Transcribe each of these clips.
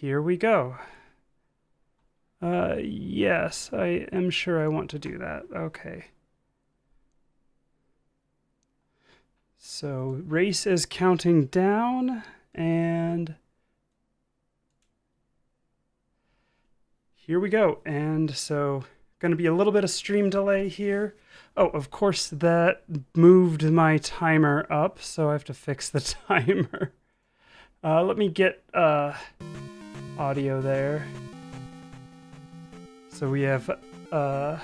here we go. Yes, I am sure I want to do that. Okay. So race is counting down, and here we go. And so going to be a little bit of stream delay here. Oh, of course that moved my timer up, so I have to fix the timer. Let me get audio there. So we have the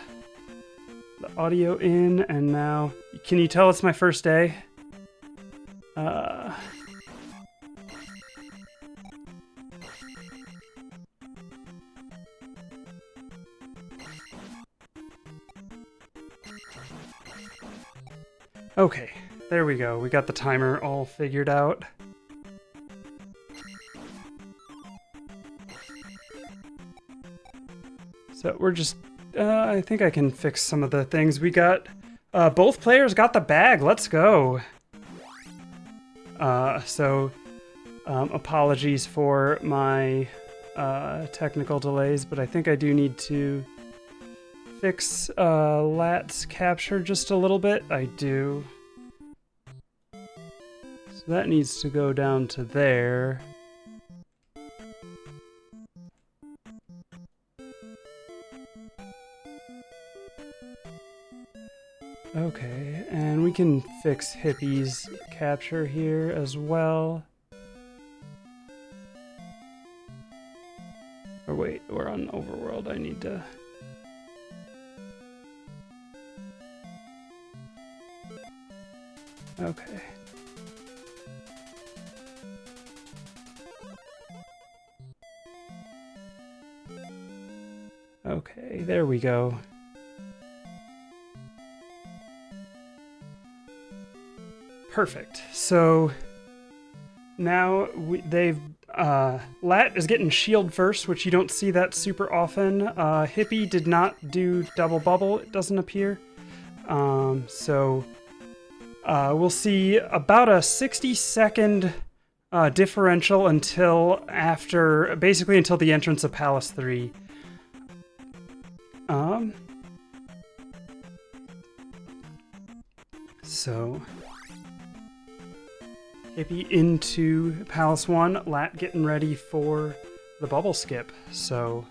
audio in, and now can you tell it's my first day? Okay, there we go. We got the timer all figured out. So we're just, I think I can fix some of the things. We got, both players got the bag. Let's go. Apologies for my technical delays, but I think I do need to fix Lat's capture just a little bit. I do. So that needs to go down to there. Okay, and we can fix Hippie's capture here as well. Or wait, we're on Overworld. I need to... Okay. Okay, there we go. Perfect. So now Lat is getting shield first, which you don't see that super often. Hippie did not do double bubble, it doesn't appear. We'll see about a 60-second differential until basically until the entrance of Palace 3. So Hippie into Palace 1, Lat getting ready for the bubble skip, so...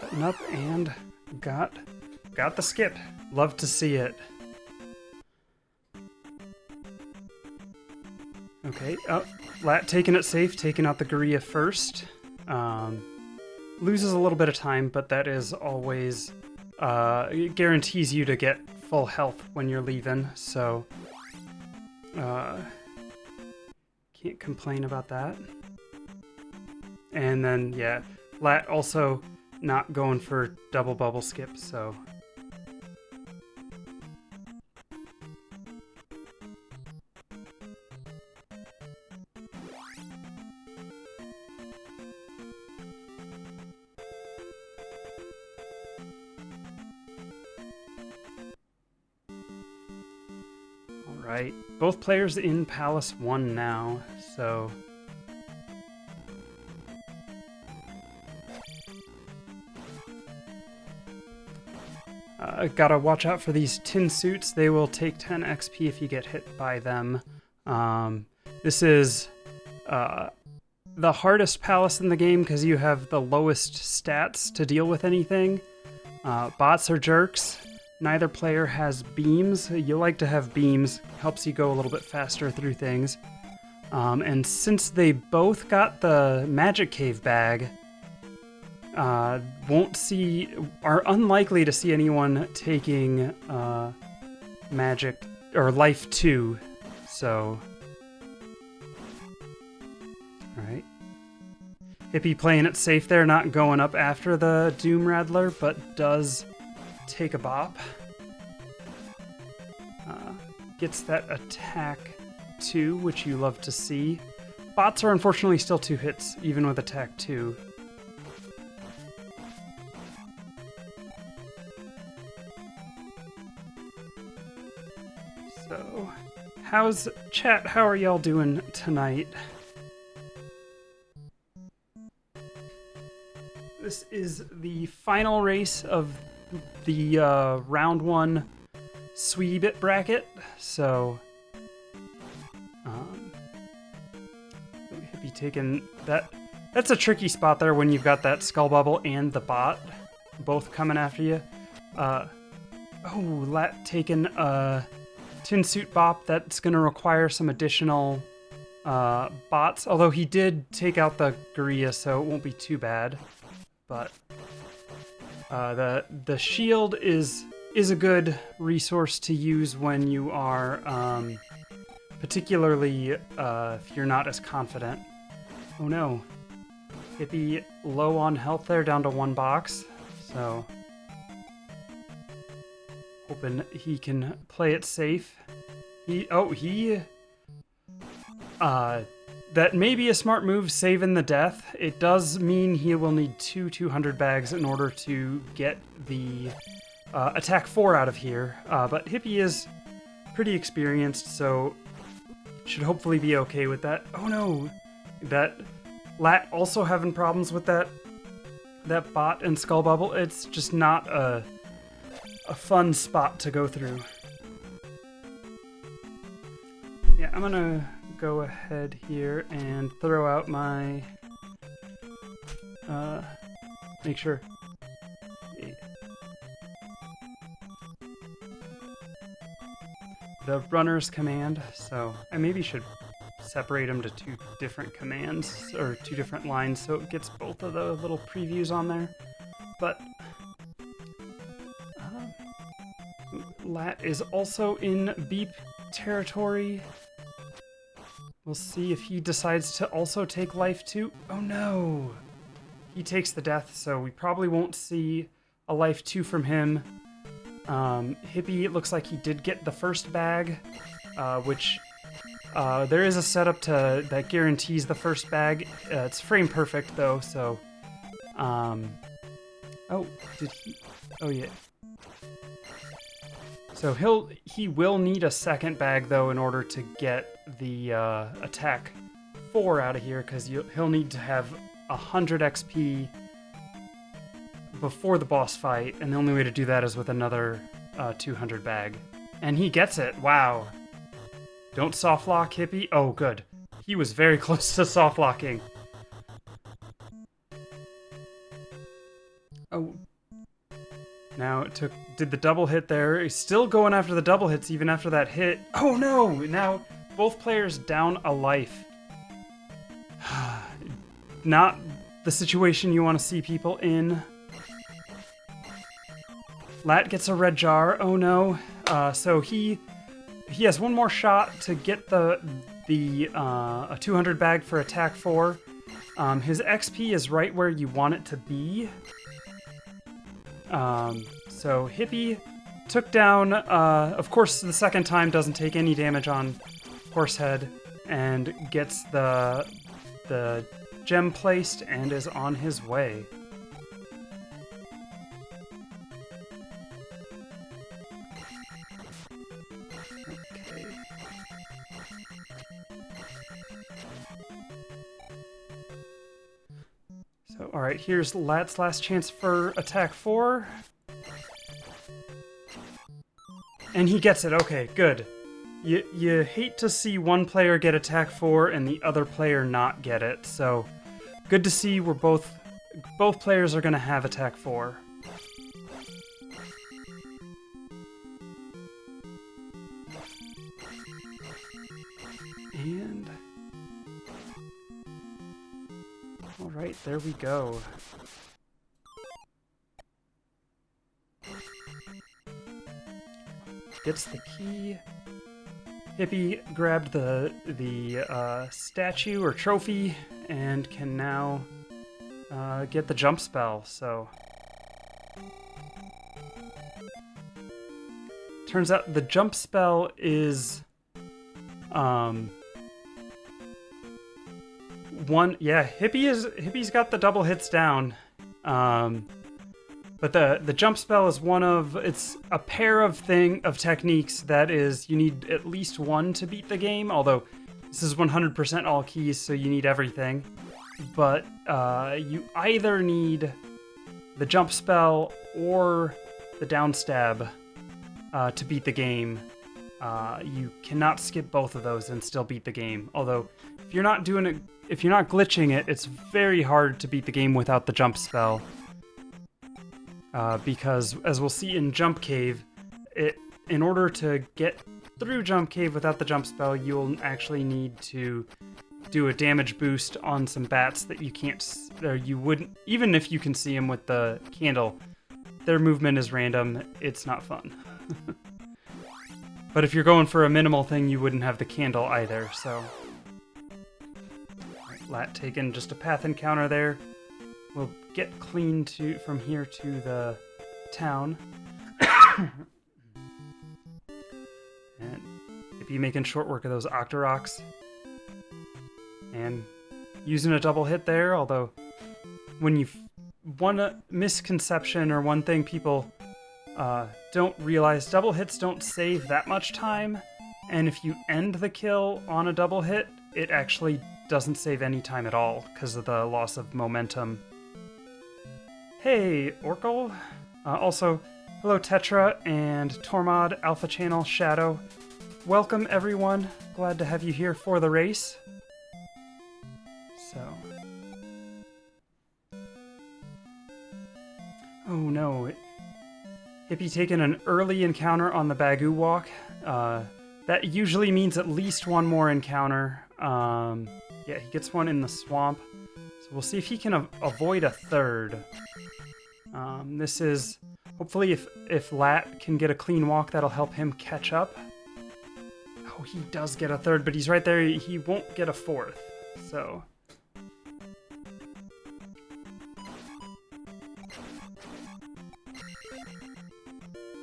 setting up and got the skip. Love to see it. Okay, Lat taking it safe, taking out the Guria first. Loses a little bit of time, but that is always... it guarantees you to get full health when you're leaving, so... can't complain about that. And then, yeah, Lat also not going for double bubble skip, so... Alright, both players in Palace 1 now, so... Gotta watch out for these tin suits. They will take 10 XP if you get hit by them. This is the hardest palace in the game because you have the lowest stats to deal with anything. Bots are jerks. Neither player has beams. You like to have beams. Helps you go a little bit faster through things. And since they both got the magic cave bag, are unlikely to see anyone taking magic or life 2. So, all right. Hippie playing it safe there, not going up after the Doom Rattler, but does take a bop. Gets that attack 2, which you love to see. Bots are unfortunately still 2 hits, even with attack 2. How's chat? How are y'all doing tonight? This is the final race of the round 1 Sweetie Bit bracket, so Hippie taking that. That's a tricky spot there when you've got that Skull Bubble and the bot both coming after you. Lat taking a Tin Suit Bop. That's going to require some additional bots, although he did take out the Gorilla, so it won't be too bad. But the shield is a good resource to use when you are particularly if you're not as confident. Oh no. Hippie low on health there, down to 1 box. So hoping he can play it safe. That may be a smart move, saving the death. It does mean he will need 200 bags in order to get the attack 4 out of here. But Hippie is pretty experienced, so should hopefully be okay with that. Oh no! That Lat also having problems with that bot and Skull Bubble. It's just not a fun spot to go through. Yeah, I'm gonna go ahead here and throw out my make sure the runner's command, so I maybe should separate them to 2 different commands or 2 different lines so it gets both of the little previews on there. But Lat is also in beep territory. We'll see if he decides to also take life too. Oh no! He takes the death, so we probably won't see a life 2 from him. Hippie, it looks like he did get the first bag, which there is a setup that guarantees the first bag. It's frame perfect though, so oh, did he? Oh yeah. So he will need a second bag though in order to get the attack 4 out of here, because he'll need to have 100 XP before the boss fight, and the only way to do that is with another 200 bag. And he gets it. Wow. Don't soft lock, Hippie. Oh, good. He was very close to soft locking. Oh. Now it did the double hit there. He's still going after the double hits even after that hit. Oh no! Now both players down a life. Not the situation you want to see people in. Lat gets a red jar. Oh no. So he has 1 more shot to get a 200 bag for attack 4. His XP is right where you want it to be. So Hippie took down, of course the second time doesn't take any damage on Horsehead, and gets the gem placed and is on his way. Okay. So, alright, here's Lat's last chance for attack 4. And he gets it. Okay, good. You hate to see one player get attack 4 and the other player not get it, so good to see we're both players are going to have attack 4. And alright, there we go. Gets the key. Hippie grabbed the statue or trophy and can now get the jump spell, so turns out the jump spell is Hippie's got the double hits down. But the jump spell is it's a pair of techniques that is, you need at least one to beat the game, although this is 100% all keys, so you need everything. But you either need the jump spell or the down stab to beat the game. You cannot skip both of those and still beat the game. Although, if you're not glitching it, it's very hard to beat the game without the jump spell. Because, as we'll see in Jump Cave, in order to get through Jump Cave without the jump spell, you'll actually need to do a damage boost on some bats that you wouldn't, even if you can see them with the candle, their movement is random, it's not fun. But if you're going for a minimal thing, you wouldn't have the candle either, so. Right, lat taken, just a path encounter there. We'll get clean from here to the town. And if you're making short work of those Octoroks. And using a double hit there, although when one misconception or one thing people don't realize, double hits don't save that much time, and if you end the kill on a double hit, it actually doesn't save any time at all because of the loss of momentum. Hey, Orkle. Also, hello Tetra and Tormod, Alpha Channel, Shadow. Welcome everyone. Glad to have you here for the race. So. Oh no. Hippie taking an early encounter on the Bagoo Walk. That usually means at least one more encounter. Yeah, he gets one in the swamp. So we'll see if he can avoid a third. This is, hopefully if Lat can get a clean walk, that'll help him catch up. Oh, he does get a third, but he's right there. He won't get a fourth, so.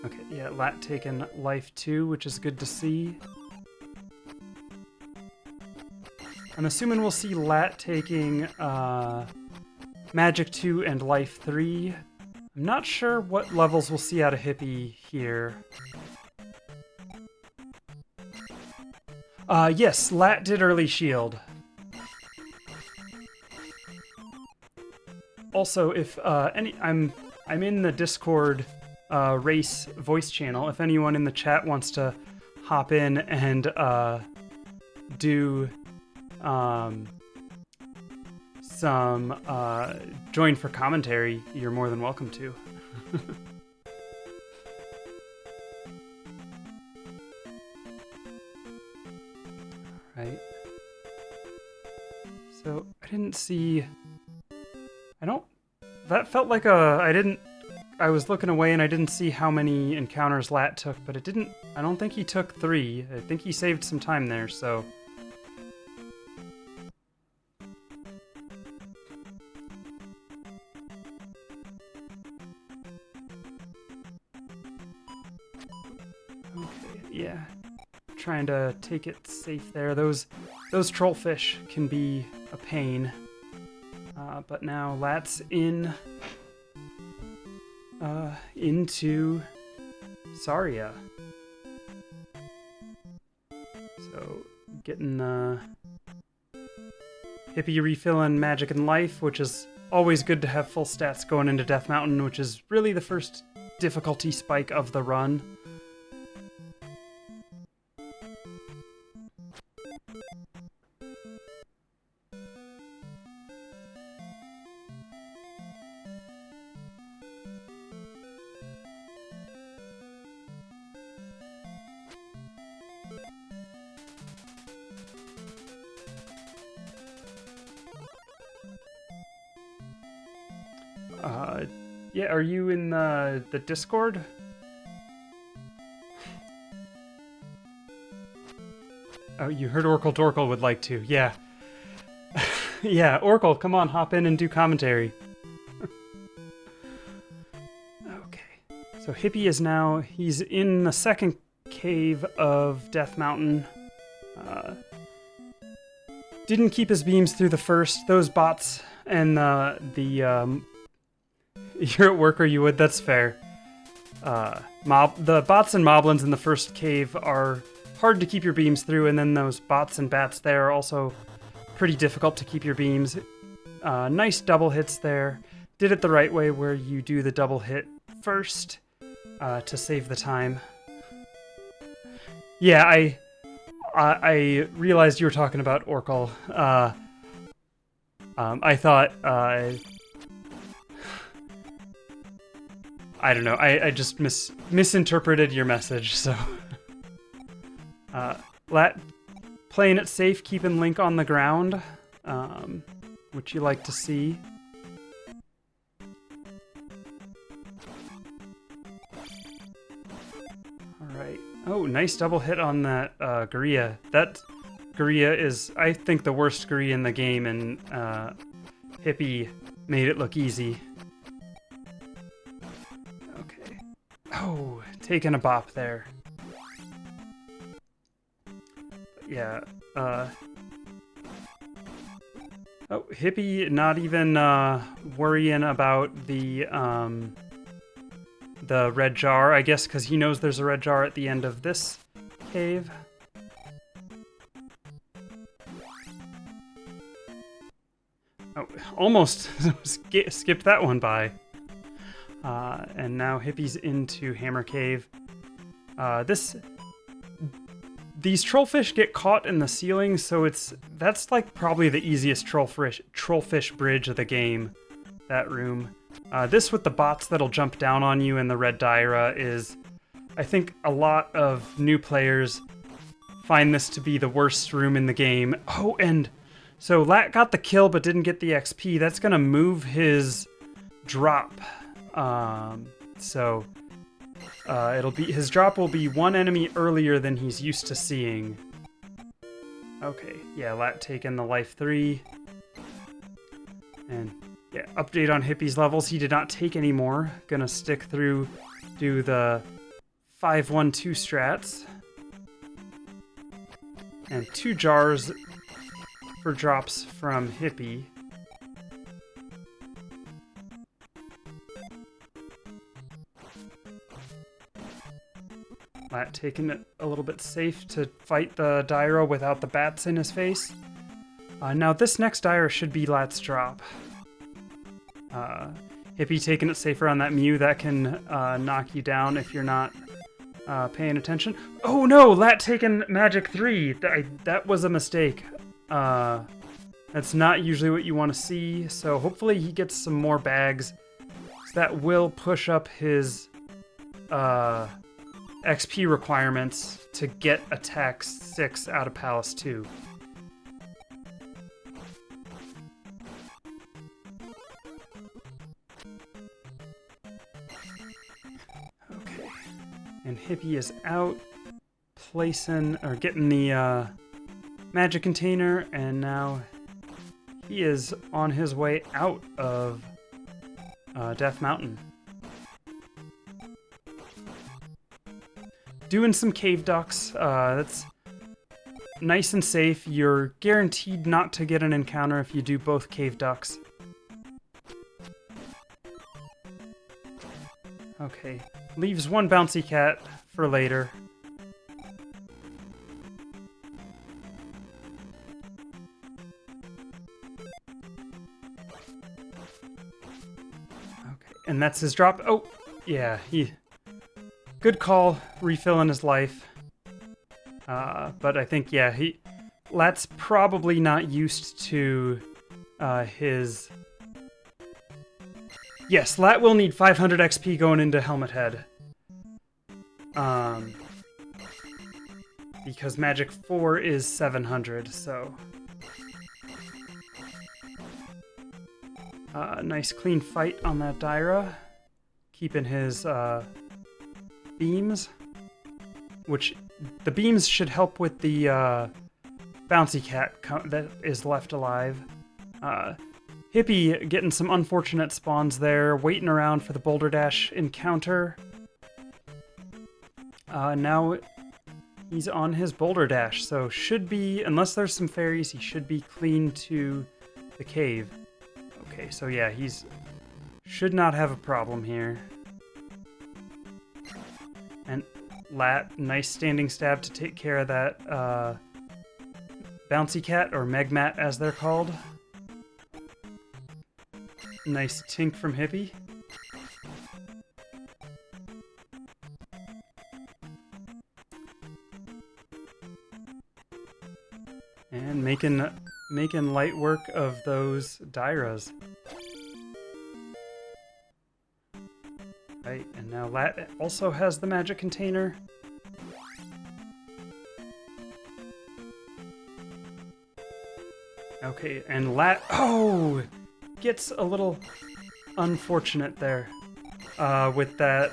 Okay, yeah, Lat taking life 2, which is good to see. I'm assuming we'll see Lat taking Magic 2 and Life 3. I'm not sure what levels we'll see out of Hippie here. Yes, Lat did early shield. Also, if I'm in the Discord race voice channel. If anyone in the chat wants to hop in and do some join for commentary, you're more than welcome to. Right. So I didn't see. That felt like I was looking away and I didn't see how many encounters Lat took, but I don't think he took 3. I think he saved some time there, so. Okay, yeah. Trying to take it safe there. Those trollfish can be a pain. But now Lat's into Saria. So getting Hippie refilling magic and life, which is always good to have full stats going into Death Mountain, which is really the first difficulty spike of the run. Yeah, are you in the Discord? Oh, you heard Orkle Dorkle would like to. Yeah. Yeah, Orkle, come on, hop in and do commentary. Okay. So Hippie is now, he's in the second cave of Death Mountain. Didn't keep his beams through the first. Those bots and You're at work or you would, that's fair. The bots and moblins in the first cave are hard to keep your beams through, and then those bots and bats there are also pretty difficult to keep your beams. Nice double hits there. Did it the right way where you do the double hit first to save the time. Yeah, I realized you were talking about Orkle. I thought, I don't know, I just misinterpreted your message, so. Playing it safe, keeping Link on the ground, which you like to see. Alright. Oh, nice double hit on that Gorilla. That Gorilla is, I think, the worst Gorilla in the game, and Hippie made it look easy. Okay. Oh, taking a bop there. Yeah, oh, Hippie not even worrying about the red jar, I guess, because he knows there's a red jar at the end of this cave. Oh, almost skipped that one by. And now Hippie's into Hammer Cave. These trollfish get caught in the ceiling, so that's like probably the easiest trollfish bridge of the game, that room. This with the bots that'll jump down on you and the red Daira is, I think a lot of new players find this to be the worst room in the game. Oh, and so Lat got the kill but didn't get the XP. That's gonna move his drop. His drop will be one enemy earlier than he's used to seeing. Okay, yeah, Lat taking the life 3. And yeah, update on Hippie's levels. He did not take any more. Gonna stick through, do the 5-1-2 strats. And 2 jars for drops from Hippie. Lat taking it a little bit safe to fight the Daira without the bats in his face. Now this next Daira should be Lat's drop. Hippie taking it safer on that Mew. That can knock you down if you're not paying attention. Oh no! Lat taking Magic 3! That was a mistake. That's not usually what you want to see, so hopefully he gets some more bags. So that will push up his XP requirements to get attack 6 out of Palace 2. Okay. And Hippie is out, placing, or getting the magic container, and now he is on his way out of Death Mountain. Doing some cave ducks. That's nice and safe. You're guaranteed not to get an encounter if you do both cave ducks. Okay. Leaves one bouncy cat for later. Okay, and that's his drop. Oh, yeah, good call, refilling his life. But I think, yeah, Lat's probably not used to his... Yes, Lat will need 500 XP going into Helmet Head. Because Magic 4 is 700, so... nice clean fight on that Daira. Keeping his beams. Which, the beams should help with the bouncy cat that is left alive. Hippie getting some unfortunate spawns there, waiting around for the Boulder Dash encounter. Now he's on his Boulder Dash, so should be, unless there's some fairies, he should be clean to the cave. Okay, so yeah, he's Should not have a problem here. And Lat, nice standing stab to take care of that bouncy cat, or Megmat as they're called. Nice tink from Hippie. And making light work of those Dairas. Right, and now Lat also has the magic container. Okay, and Lat, oh, gets a little unfortunate there with that.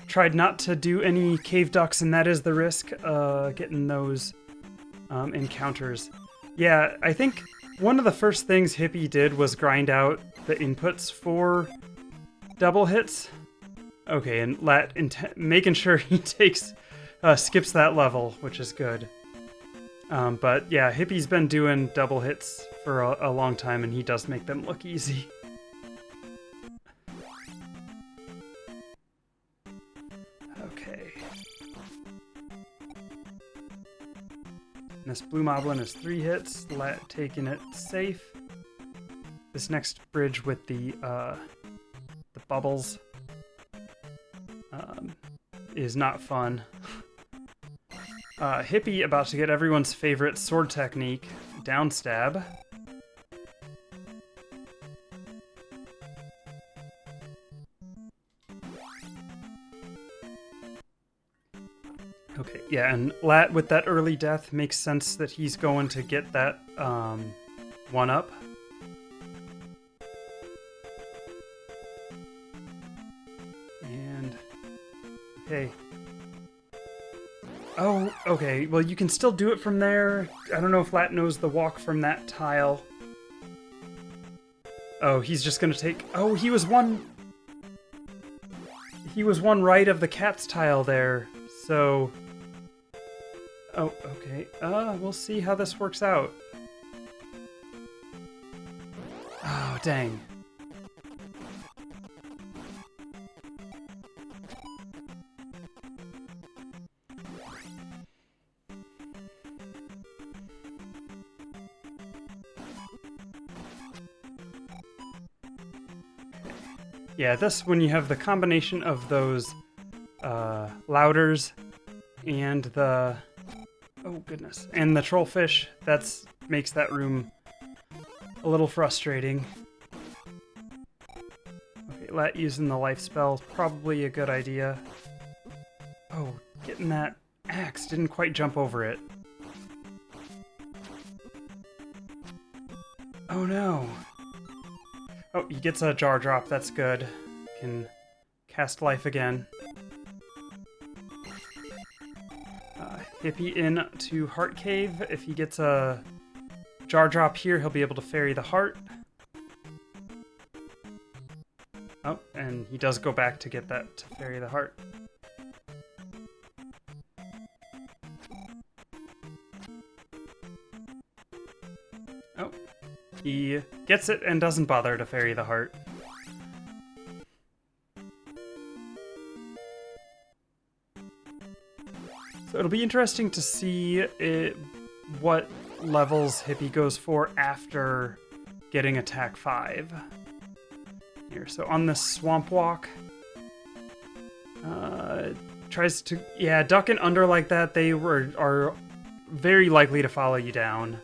Tried not to do any cave ducks, and that is the risk, getting those encounters. Yeah, I think one of the first things Hippie did was grind out the inputs for double hits. Okay, and Lat making sure he skips that level, which is good. But yeah, Hippie's been doing double hits for a long time, and he does make them look easy. Okay. And this Blue Moblin is 3 hits, Lat taking it safe. This next bridge with the bubbles is not fun. Hippie about to get everyone's favorite sword technique, down stab. Okay, yeah, and Lat with that early death makes sense that he's going to get that one up. And okay. Oh, okay. Well, you can still do it from there. I don't know if Lat knows the walk from that tile. Oh, he's just gonna take... Oh, he was one right of the cat's tile there, so... Oh, okay. We'll see how this works out. Oh, dang. Yeah, this, when you have the combination of those louders and the... Oh, goodness. And the trollfish, that's makes that room a little frustrating. Okay, Lat using the life spell is probably a good idea. Oh, getting that axe, didn't quite jump over it. Oh no. Oh, he gets a jar drop, that's good. Can cast life again. Hippie in to Heart Cave. If he gets a jar drop here, he'll be able to ferry the heart. Oh, and he does go back to get that to ferry the heart. Oh, he gets it and doesn't bother to ferry the heart. So it'll be interesting to see what levels Hippie goes for after getting attack 5. Here, so on this swamp walk, tries to, yeah, duck and under like that. They are very likely to follow you down.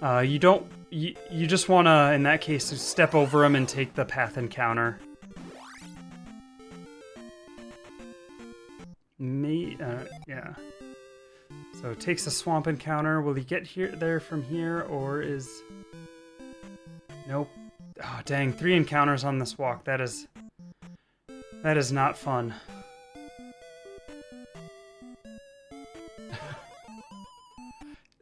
You just want to, in that case, step over them and take the path encounter. Yeah. So takes a swamp encounter. Will he get there from here, or is... Nope. Oh, dang. 3 encounters on this walk. That is not fun.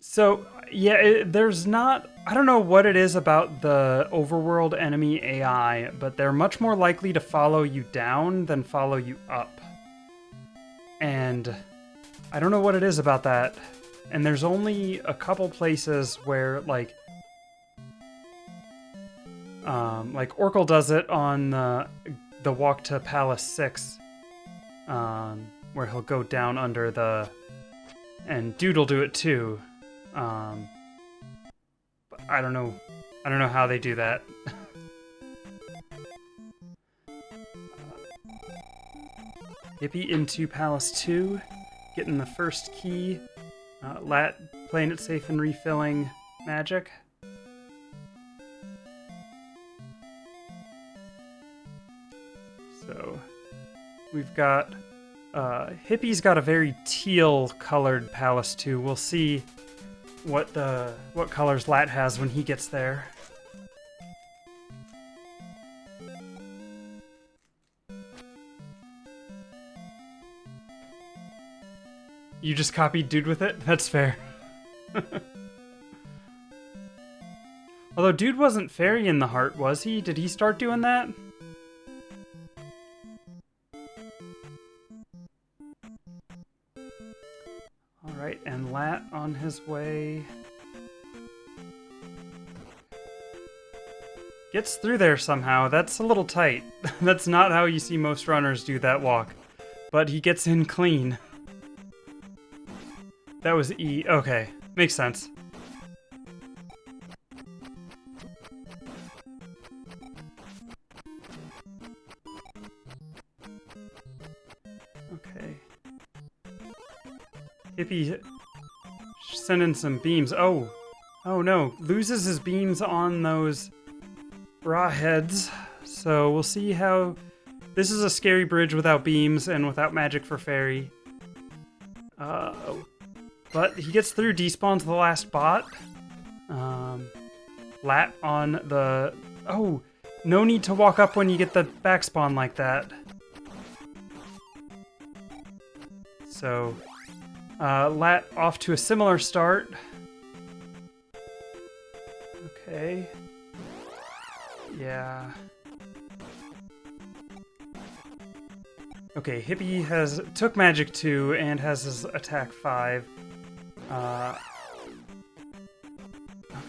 So, yeah, there's not... I don't know what it is about the overworld enemy AI, but they're much more likely to follow you down than follow you up. And I don't know what it is about that. And there's only a couple places where, like, Like Orkel does it on the walk to Palace 6, where he'll go down under the... And Dude'll do it too. But I don't know. I don't know how they do that. Hippie into Palace 2, getting the first key. Lat playing it safe and refilling magic. So we've got Hippie's got a very teal colored Palace 2. We'll see what colors Lat has when he gets there. You just copied Dude with it? That's fair. Although Dude wasn't Fairy in the Heart, was he? Did he start doing that? Alright, and Lat on his way. Gets through there somehow. That's a little tight. That's not how you see most runners do that walk. But he gets in clean. That was E. Okay, makes sense. Okay. Hippie sending some beams. Oh no, loses his beams on those raw heads. So we'll see how... This is a scary bridge without beams and without magic for Fairy. But he gets through, despawns the last bot. Lat on the... Oh, no need to walk up when you get the backspawn like that. So, Lat off to a similar start. Okay. Yeah. Okay, Hippie took magic 2 and has his attack 5. Okay,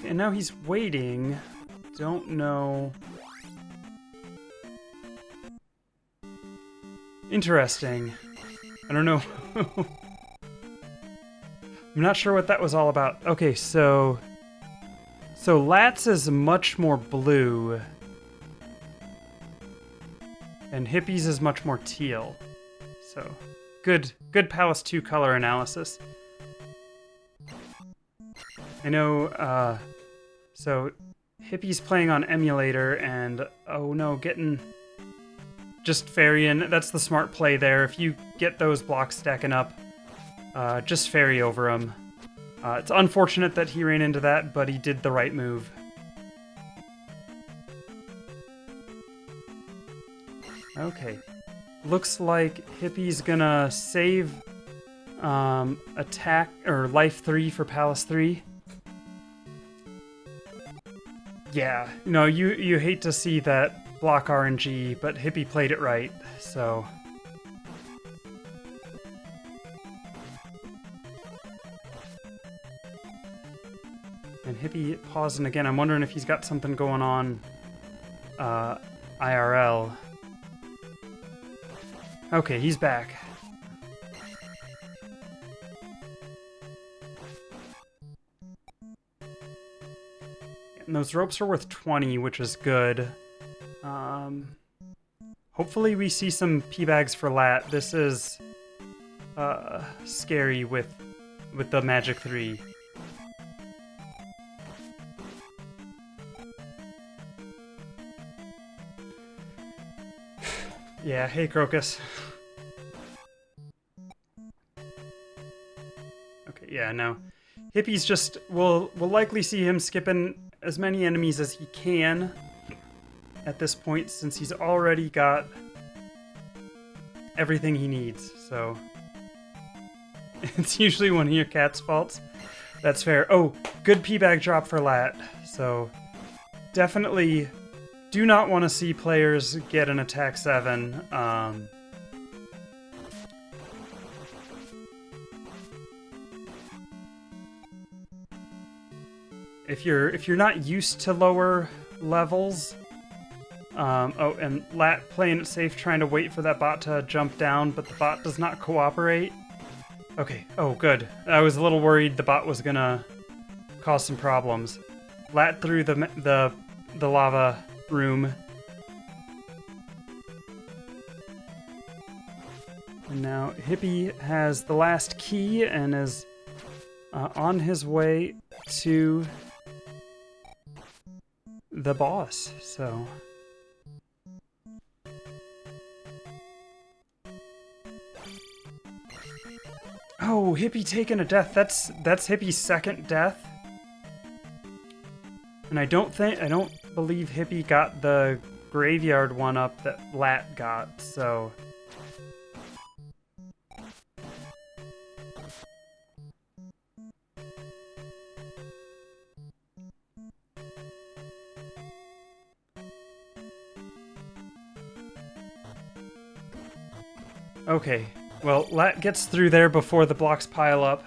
and now he's waiting. Don't know. Interesting. I don't know. I'm not sure what that was all about. Okay, so Lat's is much more blue. And Hippie's is much more teal. So, good Palace 2 color analysis. I know, so Hippie's playing on emulator and, oh no, getting just Fairy in. That's the smart play there. If you get those blocks stacking up, just Fairy over them. It's unfortunate that he ran into that, but he did the right move. Okay. Looks like Hippie's gonna save attack or life 3 for Palace 3. Yeah, no, you hate to see that block RNG, but Hippie played it right, so. And Hippie pausing again. I'm wondering if he's got something going on IRL. Okay, he's back. And those ropes are worth 20, which is good. Hopefully we see some P-bags for Lat. This is scary with the Magic 3. Yeah, hey Crocus. Okay, yeah, no. Hippie's just... We'll likely see him skipping as many enemies as he can at this point, since he's already got everything he needs, so... It's usually one of your cat's faults. That's fair. Oh, good P-bag drop for Lat, so... Definitely do not want to see players get an attack 7. If you're not used to lower levels, Oh, and Lat playing it safe, trying to wait for that bot to jump down, but the bot does not cooperate. Okay, oh good. I was a little worried the bot was gonna cause some problems. Lat through the lava room. And now Hippie has the last key and is on his way to the boss, so... Oh, Hippie taking a death. That's Hippie's second death. And I don't believe Hippie got the graveyard one up that Lat got, so... Okay, well, Lat gets through there before the blocks pile up.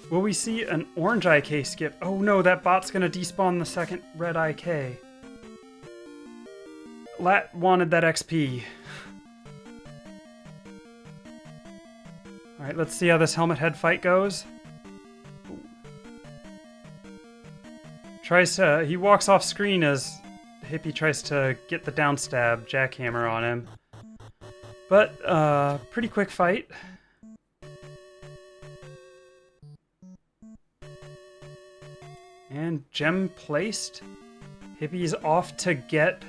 Will we see an orange IK skip? Oh no, that bot's gonna despawn the second red IK. Lat wanted that XP. Alright, let's see how this helmet head fight goes. He walks off screen as Hippie tries to get the downstab jackhammer on him. But, pretty quick fight. And gem placed. Hippie's off to get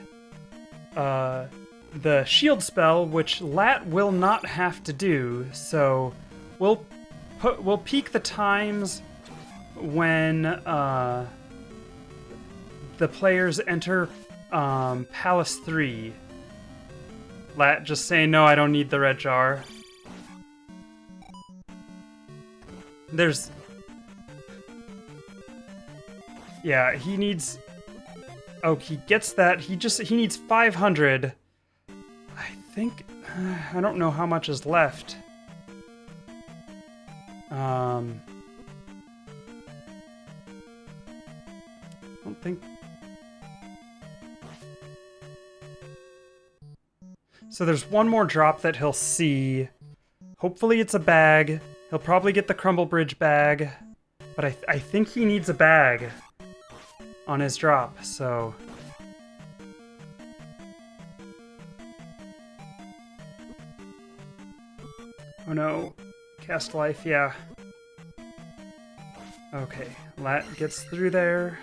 the shield spell, which Lat will not have to do. So we'll peek the times when the players enter Palace 3. Lat just saying, no, I don't need the red jar. There's... Yeah, he needs... Oh, he gets that. He needs 500. I think... I don't know how much is left. I don't think... So there's one more drop that he'll see. Hopefully it's a bag. He'll probably get the Crumble Bridge bag. But I think he needs a bag on his drop, so... Oh no. Cast life, yeah. Okay, Lat gets through there.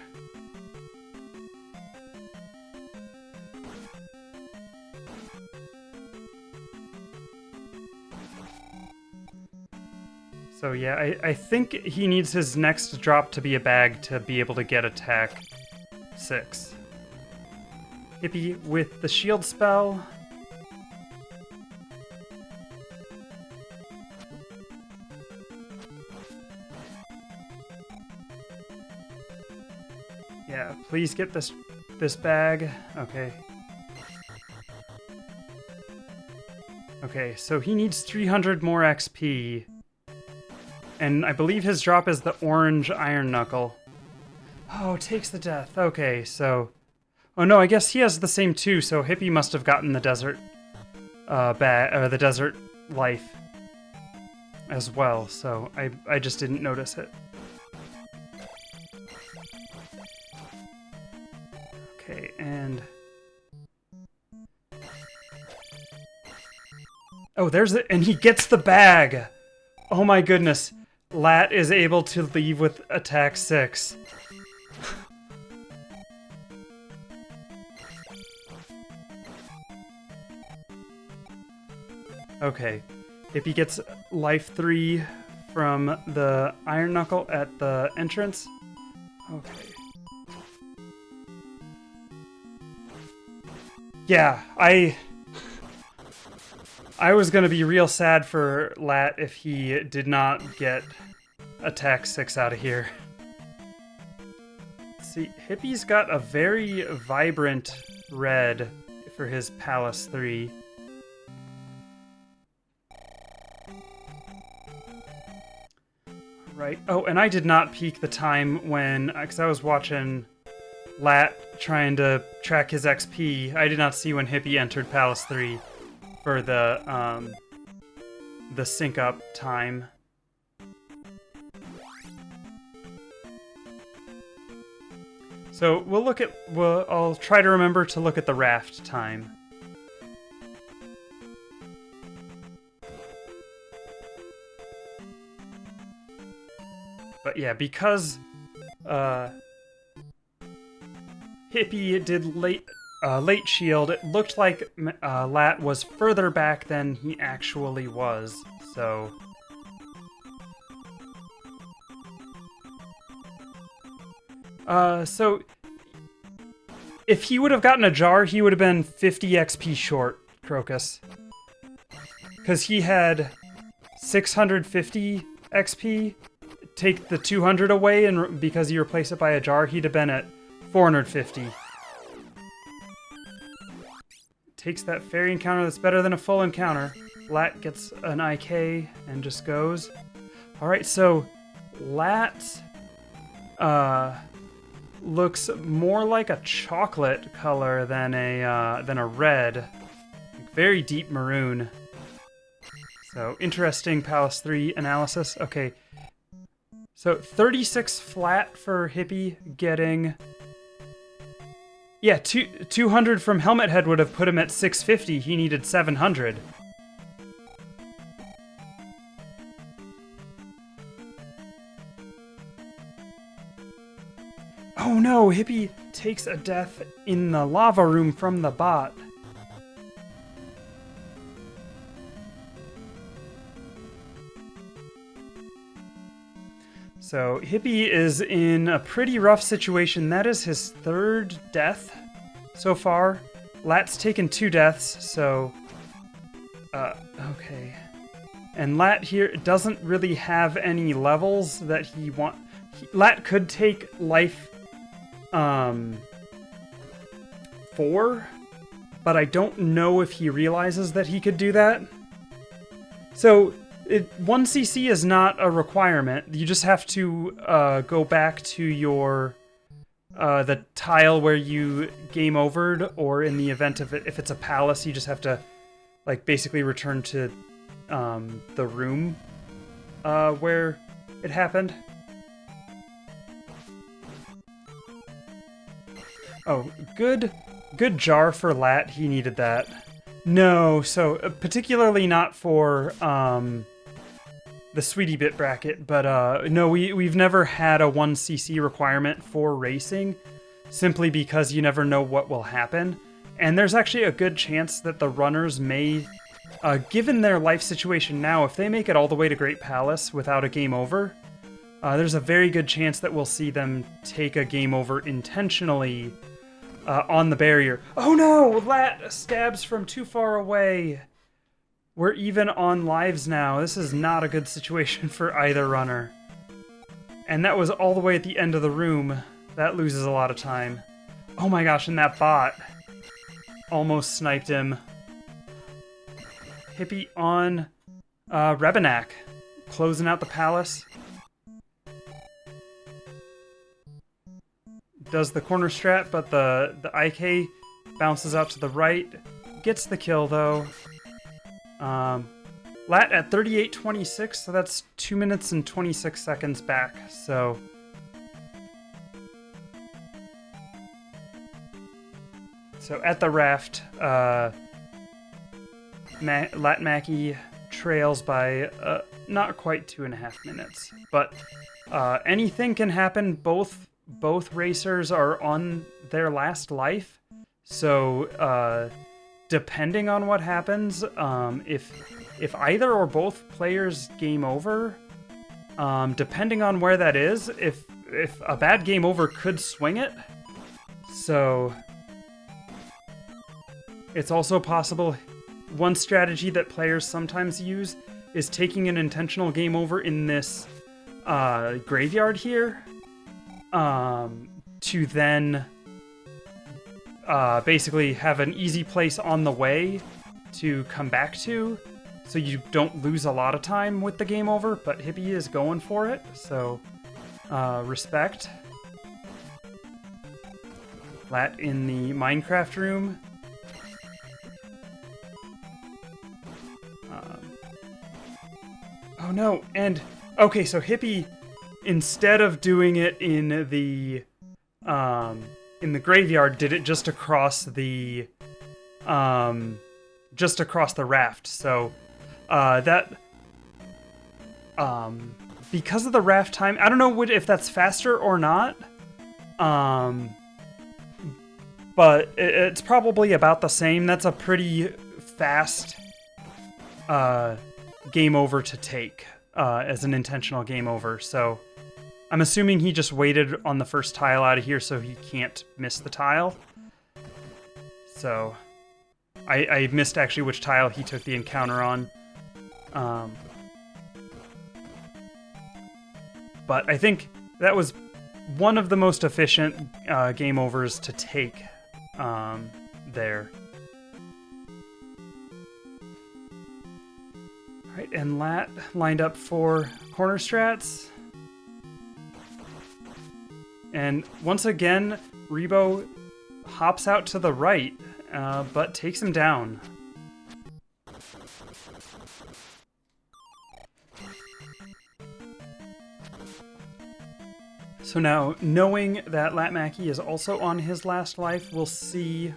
So yeah, I think he needs his next drop to be a bag to be able to get attack 6. Hippie with the shield spell. Yeah, please get this bag. Okay. Okay, so he needs 300 more XP. And I believe his drop is the orange Iron Knuckle. Oh, takes the death. Okay, so... Oh no, I guess he has the same too, so Hippie must have gotten the desert the desert life as well, so I just didn't notice it. Okay, and... Oh, there's it, and he gets the bag! Oh my goodness. Lat is able to leave with attack 6. Okay. Hippie gets life 3 from the Iron Knuckle at the entrance. Okay. Yeah, I was gonna be real sad for Lat if he did not get attack 6 out of here. See, Hippie's got a very vibrant red for his Palace 3. Right. Oh, and I did not peek the time when, because I was watching Lat trying to track his XP. I did not see when Hippie entered Palace 3 for the sync up time. So we'll look at, I'll try to remember to look at the raft time. But yeah, because Hippie did late shield, it looked like Lat was further back than he actually was. So so if he would have gotten a jar, he would have been 50 XP short, Crocus. Because he had 650 XP. Take the 200 away, and because you replace it by a jar, he'd have been at 450. Takes that fairy encounter that's better than a full encounter. Lat gets an IK and just goes. Alright, so Lat looks more like a chocolate color than a red. Very deep maroon. So interesting Palace 3 analysis. Okay. So 36 flat for Hippie getting... Yeah, 200 from Helmet Head would have put him at 650. He needed 700. Oh no, Hippie takes a death in the lava room from the bot. So Hippie is in a pretty rough situation. That is his third death so far. Lat's taken 2 deaths, so... okay. And Lat here doesn't really have any levels that he want. Lat could take life 4, but I don't know if he realizes that he could do that. So 1 CC is not a requirement. You just have to go back to your the tile where you game overed, or in the event of it, if it's a palace, you just have to like basically return to the room where it happened. Oh, good jar for Lat. He needed that. No, so particularly not for the Sweetie Bit bracket, but no, we've never had a 1 CC requirement for racing, simply because you never know what will happen. And there's actually a good chance that the runners may, given their life situation now, if they make it all the way to Great Palace without a game over, there's a very good chance that we'll see them take a game over intentionally on the barrier. Oh no! Lat stabs from too far away. We're even on lives now. This is not a good situation for either runner. And that was all the way at the end of the room. That loses a lot of time. Oh my gosh, and that bot almost sniped him. Hippie on Rebenak, closing out the palace. Does the corner strat, but the IK bounces out to the right. Gets the kill, though. Lat at 38.26, so that's 2 minutes and 26 seconds back, so... So at the raft, Lat Mackie trails by not quite 2.5 minutes, but anything can happen. Both racers are on their last life, so depending on what happens, if either or both players game over, depending on where that is, if a bad game over could swing it, so it's also possible. One strategy that players sometimes use is taking an intentional game over in this graveyard here, to then basically have an easy place on the way to come back to. so you don't lose a lot of time with the game over, but Hippie is going for it, so respect. Lat in the Minecraft room. Oh no, and okay, so Hippie, instead of doing it in the graveyard, did it just across the raft. So because of the raft time, I don't know if that's faster or not. But it's probably about the same. That's a pretty fast game over to take as an intentional game over. So I'm assuming he just waited on the first tile out of here so he can't miss the tile. So I missed actually which tile he took the encounter on. But I think that was one of the most efficient game overs to take there. All right, and Lat lined up for corner strats. And once again, Rebo hops out to the right, but takes him down. So now, knowing that Latmaki is also on his last life, we'll see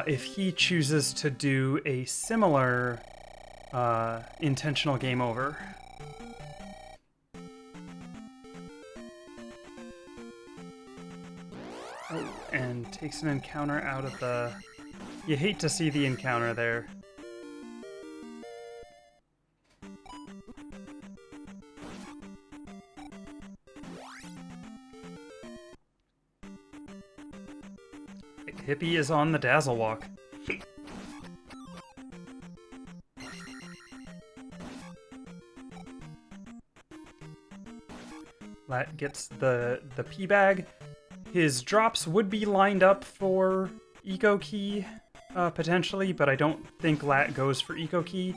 if he chooses to do a similar intentional game over. Oh, and takes an encounter out of the... You hate to see the encounter there. Hippie is on the Dazzle Walk. Lat gets the P bag. His drops would be lined up for Eco Key, potentially, but I don't think Lat goes for Eco Key.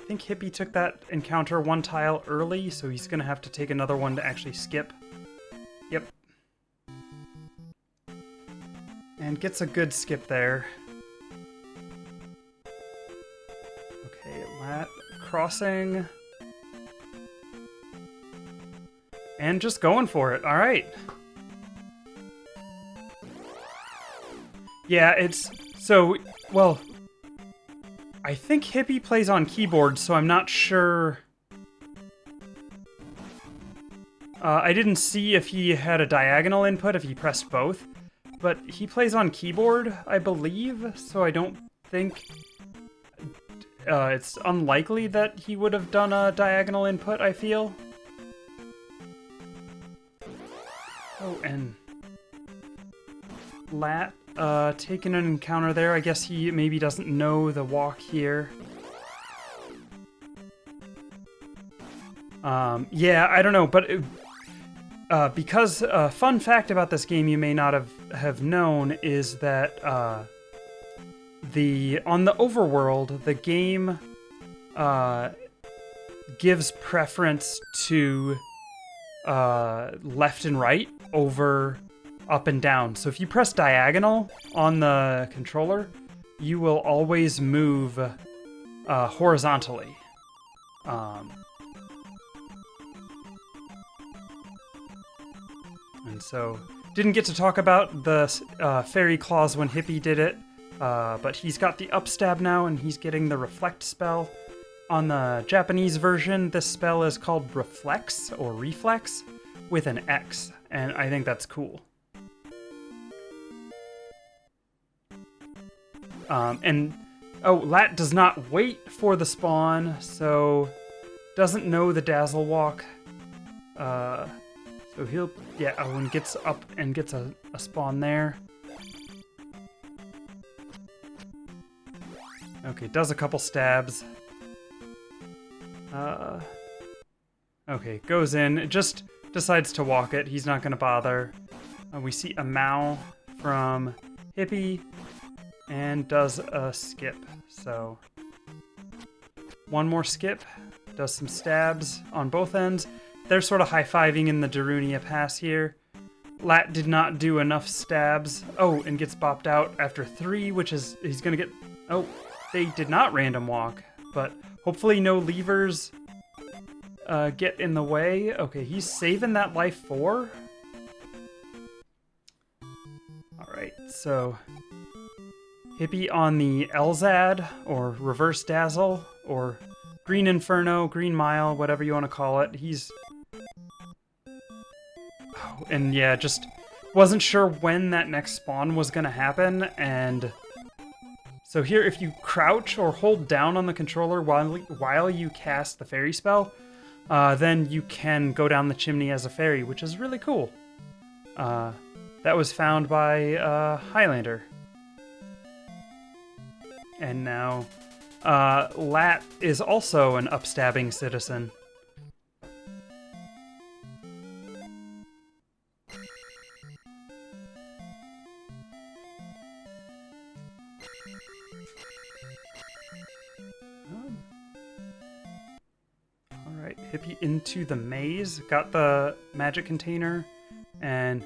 I think Hippie took that encounter one tile early, so he's gonna have to take another one to actually skip. Yep. And gets a good skip there. Okay, Lat crossing. And just going for it. All right. Yeah, it's... So, well... I think Hippie plays on keyboard, so I'm not sure... I didn't see if he had a diagonal input, if he pressed both. But he plays on keyboard, I believe, so I don't think... it's unlikely that he would have done a diagonal input, I feel. Oh, and... Lat, taking an encounter there. I guess he maybe doesn't know the walk here. Yeah, I don't know, but... because a fun fact about this game you may not have known is that on the overworld, the game gives preference to left and right over up and down. So if you press diagonal on the controller, you will always move horizontally. And so, didn't get to talk about the fairy claws when Hippie did it, but he's got the upstab now, and he's getting the reflect spell. On the Japanese version, this spell is called Reflex, or Reflex, with an X, and I think that's cool. Lat does not wait for the spawn, so doesn't know the Dazzle Walk. So he'll, yeah, Owen gets up and gets a spawn there. Okay, does a couple stabs. Okay, goes in, just decides to walk it. He's not gonna bother. We see a Mao from Hippie and does a skip, so one more skip, does some stabs on both ends. They're sort of high-fiving in the Darunia pass here. Lat did not do enough stabs. Oh, and gets bopped out after 3, which is, he's gonna get, oh, they did not random walk, but hopefully no levers get in the way. Okay, he's saving that life 4. Alright, so Hippie on the Elzad, or Reverse Dazzle, or Green Inferno, Green Mile, whatever you want to call it. He's... Oh, and yeah, just wasn't sure when that next spawn was going to happen, and... So here, if you crouch or hold down on the controller while you cast the fairy spell, then you can go down the chimney as a fairy, which is really cool. That was found by Highlander. And now, Lat is also an upstabbing citizen. Alright, Hippie into the maze. Got the magic container. And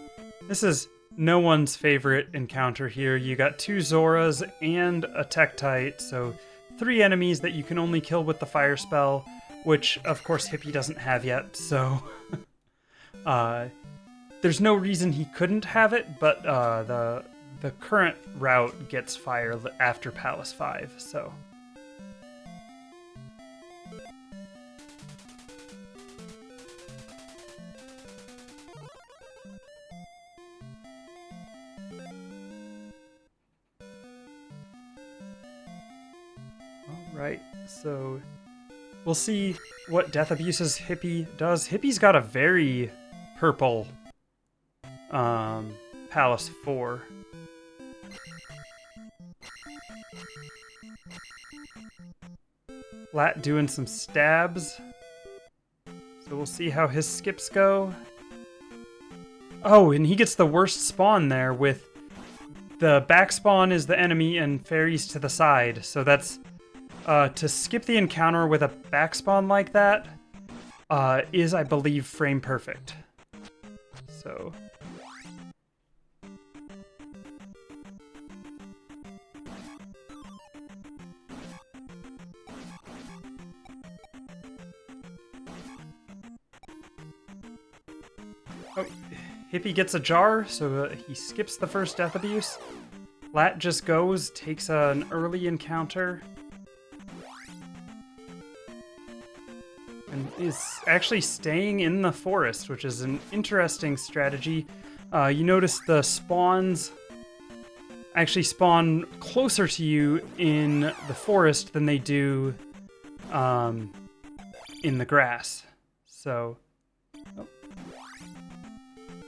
this is no one's favorite encounter here. You got 2 Zoras and a Tektite, so 3 enemies that you can only kill with the fire spell, which of course Hippie doesn't have yet, so there's no reason he couldn't have it, but the current route gets fire after Palace 5, so... Right, so we'll see what Death Abuse's Hippie does. Hippie's got a very purple Palace 4. Lat doing some stabs. So we'll see how his skips go. Oh, and he gets the worst spawn there with the back spawn is the enemy and fairies to the side. So that's... to skip the encounter with a backspawn like that is, I believe, frame perfect. So... Oh, Hippie gets a jar, so he skips the first Death Abuse. Lat just goes, takes an early encounter. And is actually staying in the forest, which is an interesting strategy. You notice the spawns actually spawn closer to you in the forest than they do in the grass. So, oh.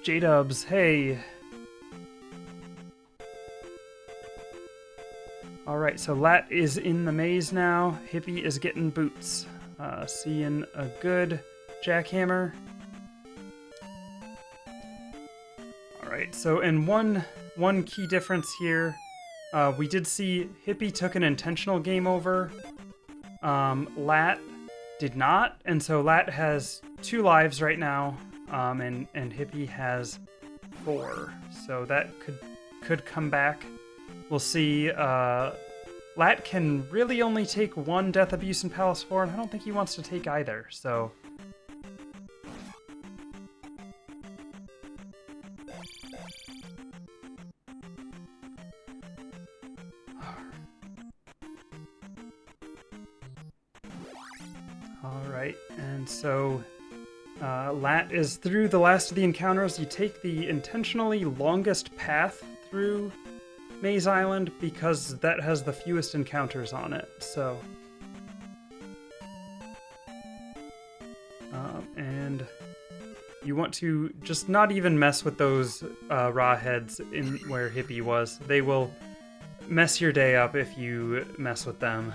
J-Dubs, hey. Alright, so Lat is in the maze now. Hippie is getting boots. Seeing a good jackhammer. Alright, so and one key difference here, we did see Hippie took an intentional game over. Lat did not, and so Lat has 2 lives right now, and Hippie has 4. So that could come back. We'll see. Lat can really only take 1 Death Abuse in Palace 4, and I don't think he wants to take either, so... Alright, and so... Lat is through the last of the encounters. You take the intentionally longest path through Maze Island because that has the fewest encounters on it, so... and you want to just not even mess with those raw heads in where Hippie was. They will mess your day up if you mess with them.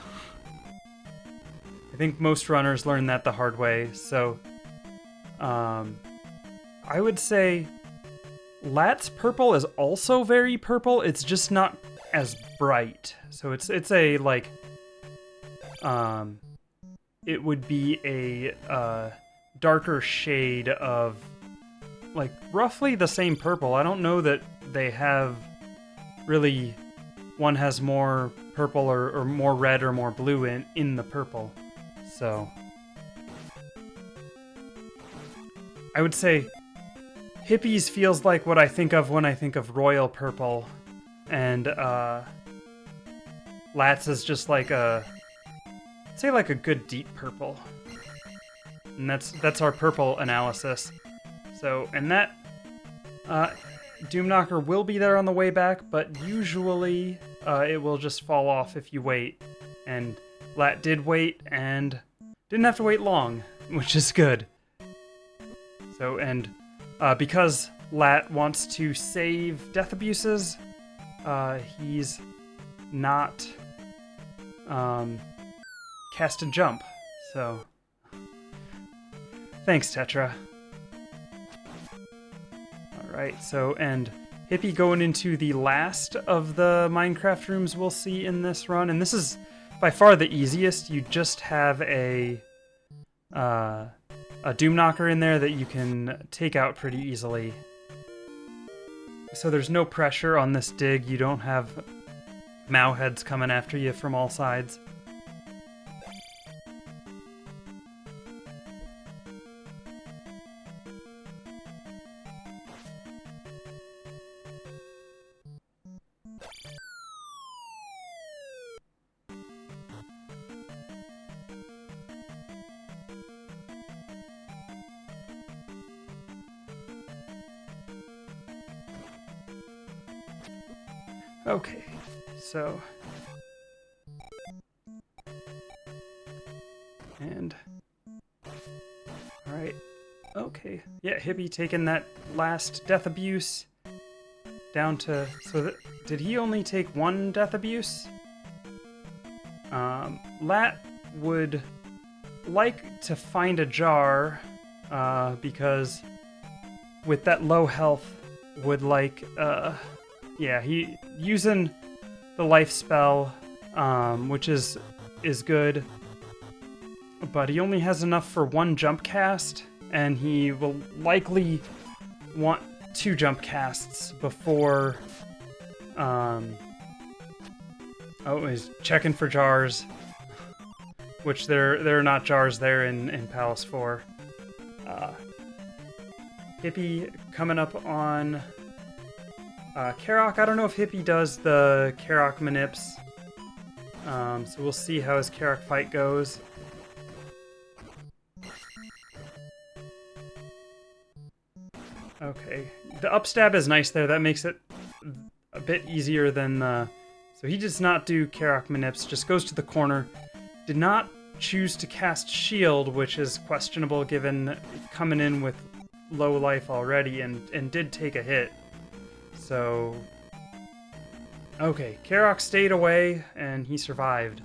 I think most runners learn that the hard way, so... I would say Lat's purple is also very purple, it's just not as bright. So it's a, like, it would be a darker shade of like roughly the same purple. I don't know that they have really one has more purple or more red or more blue in the purple. So I would say Hippies feels like what I think of when I think of royal purple, and Lats is just like I'd say like a good deep purple. And that's our purple analysis. So, and that Doom Knocker will be there on the way back, but usually it will just fall off if you wait. And Lat did wait and didn't have to wait long, which is good. So, and because Lat wants to save death abuses, he's not cast a jump. So, thanks, Tetra. Alright, so, and Hippie going into the last of the Minecraft rooms we'll see in this run, and this is by far the easiest. You just have a Doom Knocker in there that you can take out pretty easily. So there's no pressure on this dig. You don't have Mao heads coming after you from all sides. Okay, so, and, alright, okay, yeah, Hippie taking that last death abuse down to, so that, did he only take one death abuse? Lat would like to find a jar, because with that low health would like, yeah, he using the life spell, which is good, but he only has enough for one jump cast, and he will likely want 2 jump casts before. Oh, he's checking for jars, which there are not jars there in Palace 4. Hippie coming up on. Karok, I don't know if Hippie does the Karok manips, so we'll see how his Karok fight goes. Okay, the upstab is nice there, that makes it a bit easier than so he does not do Karok manips, just goes to the corner. Did not choose to cast shield, which is questionable given coming in with low life already, and did take a hit. So, okay, Karok stayed away, and he survived.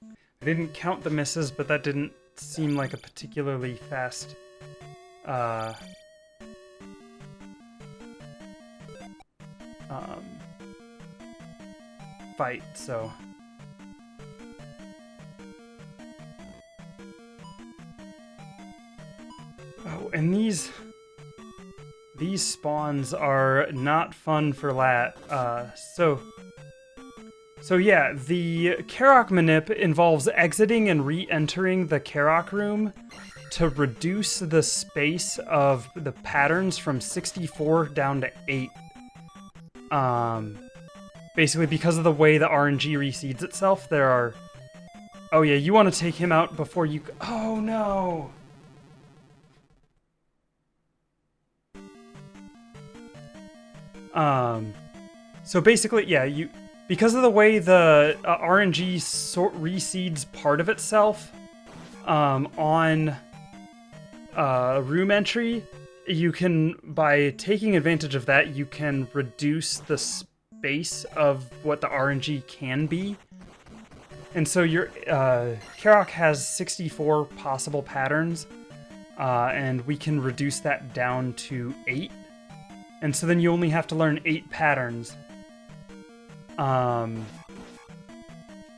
I didn't count the misses, but that didn't seem like a particularly fast, fight, so... Oh, and these spawns are not fun for Lat. So yeah, the Karok manip involves exiting and re-entering the Karok room to reduce the space of the patterns from 64 down to 8. Basically, because of the way the RNG reseeds itself, there are... Oh yeah, you want to take him out before you... Oh no! So basically, yeah, because of the way the RNG reseeds part of itself on room entry, you can, by taking advantage of that, you can reduce the space of what the RNG can be. And so your Karok has 64 possible patterns, and we can reduce that down to 8. And so then you only have to learn 8 patterns. And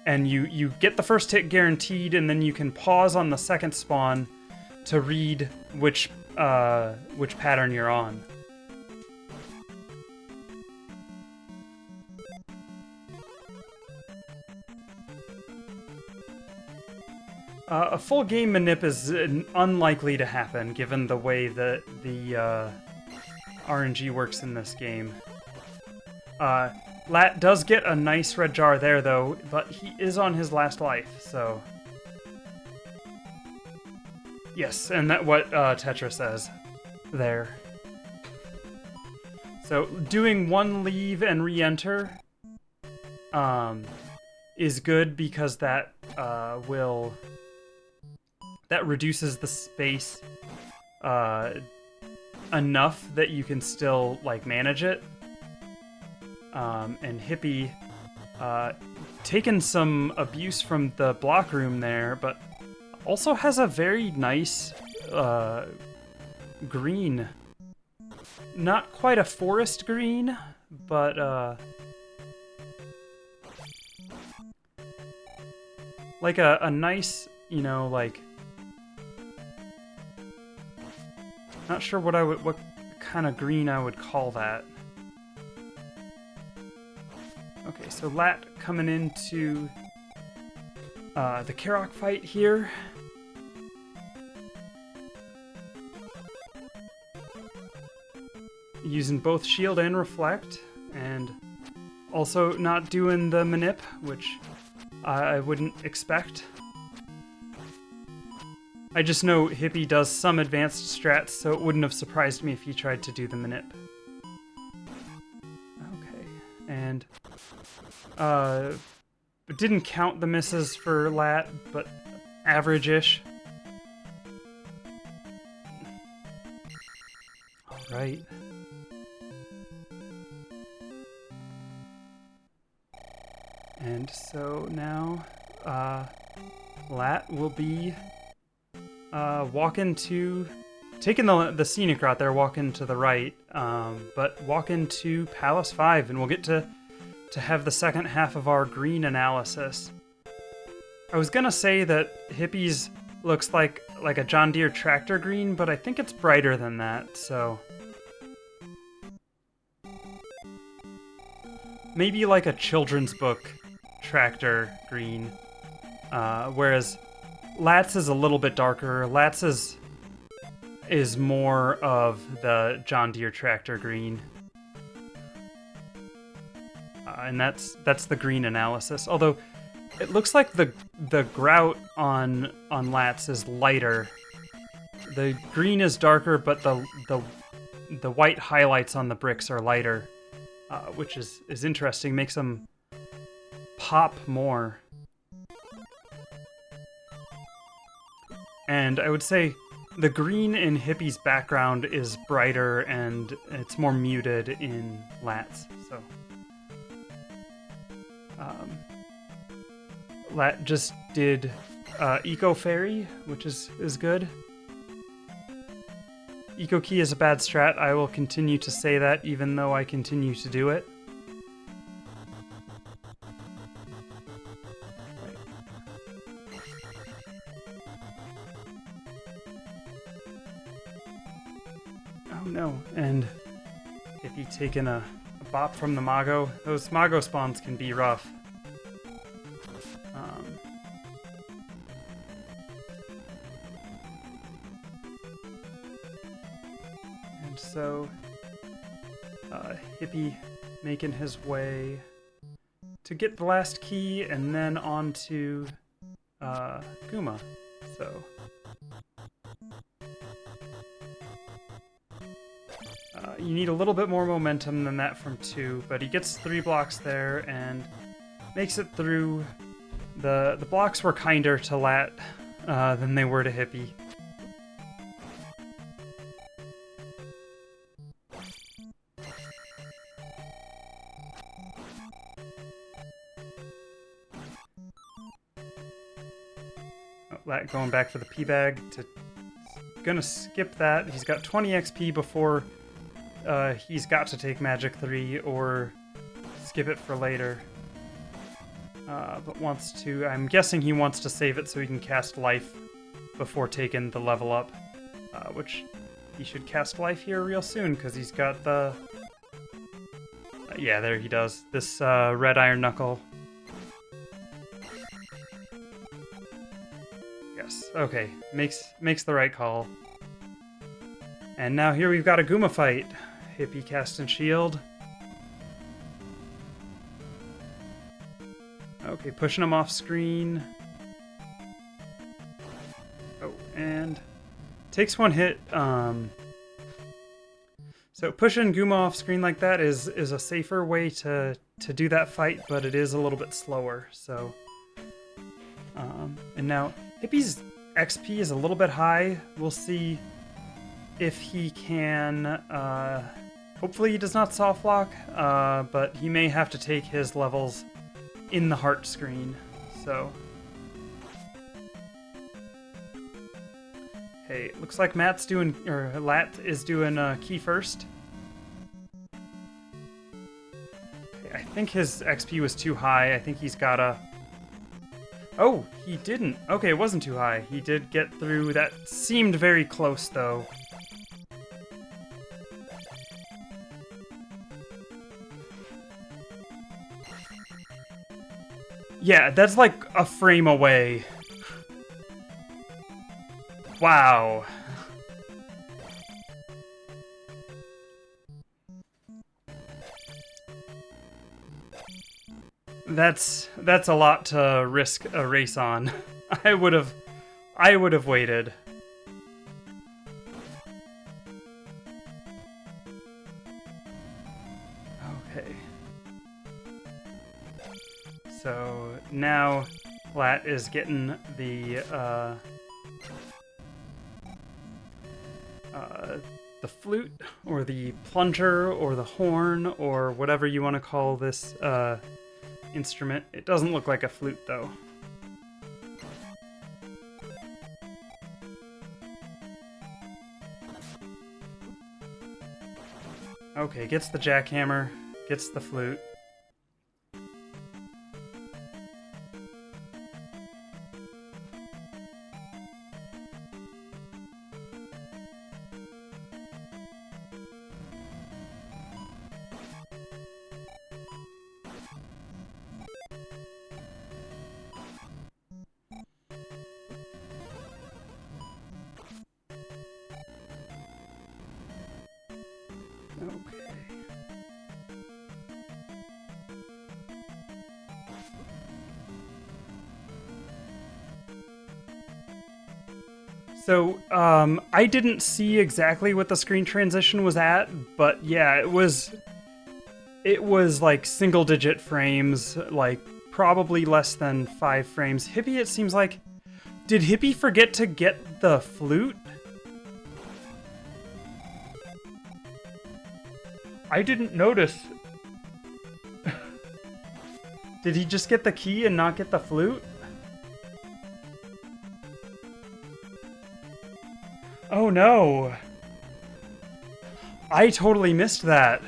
and you get the first hit guaranteed, and then you can pause on the second spawn to read which pattern you're on. A full game manip is unlikely to happen, given the way that the RNG works in this game. Lat does get a nice red jar there, though, but he is on his last life, so... Yes, and that's what Tetra says there. So, doing one leave and re-enter is good because that that reduces the space enough that you can still, like, manage it. And Hippie taken some abuse from the block room there, but also has a very nice green. Not quite a forest green, but like a nice, you know, like, not sure what kind of green I would call that. Okay, so Lat coming into the Karok fight here. Using both shield and reflect, and also not doing the manip, which I wouldn't expect. I just know Hippie does some advanced strats, so it wouldn't have surprised me if he tried to do the manip. Okay, and didn't count the misses for Lat, but average-ish. All right. And so now, Lat will be taking the scenic route there, walking to the right, but walking to Palace 5, and we'll get to have the second half of our green analysis. I was gonna say that Hippie's looks like a John Deere tractor green, but I think it's brighter than that, so... Maybe like a children's book tractor green, whereas Lat's is a little bit darker. Lat's is more of the John Deere tractor green. And that's the green analysis. Although it looks like the grout on Lat's is lighter. The green is darker, but the white highlights on the bricks are lighter, which is interesting. Makes them pop more. And I would say the green in Hippie's background is brighter and it's more muted in Lat's. So, Lat just did Eco Fairy, which is good. Eco Key is a bad strat. I will continue to say that even though I continue to do it. Oh no, and Hippie taking a bop from the Mago. Those Mago spawns can be rough. And so, Hippie making his way to get the last key and then on to Guma. So... you need a little bit more momentum than that from 2, but he gets 3 blocks there and makes it through. The blocks were kinder to Lat than they were to Hippie. Oh, Lat going back for the P-bag. Gonna skip that. He's got 20 XP before he's got to take Magic 3 or skip it for later. but wants to... I'm guessing he wants to save it so he can cast life before taking the level up, which he should cast life here real soon because he's got the... yeah, there he does. This red iron knuckle. Yes, okay. Makes the right call. And now here we've got a Guma fight. Hippie casting shield. Okay, pushing him off screen. Oh, and takes one hit. So pushing Guma off screen like that is a safer way to do that fight, but it is a little bit slower. So, and now Hippie's XP is a little bit high. We'll see if he can. Hopefully he does not soft lock, but he may have to take his levels in the heart screen. So, okay, looks like Lat is doing key first. Okay, I think his XP was too high. I think he's gotta... Oh, he didn't. Okay, it wasn't too high. He did get through. That seemed very close, though. Yeah, that's like a frame away. Wow. That's a lot to risk a race on. I would have waited. Okay. So now Lat is getting the flute, or the plunger, or the horn, or whatever you want to call this instrument. It doesn't look like a flute, though. Okay, gets the jackhammer, gets the flute. Okay. So, I didn't see exactly what the screen transition was at, but yeah, it was like single-digit frames, like probably less than 5 frames. Hippie, it seems like... Did Hippie forget to get the flute? I didn't notice. Did he just get the key and not get the flute? Oh no. I totally missed that.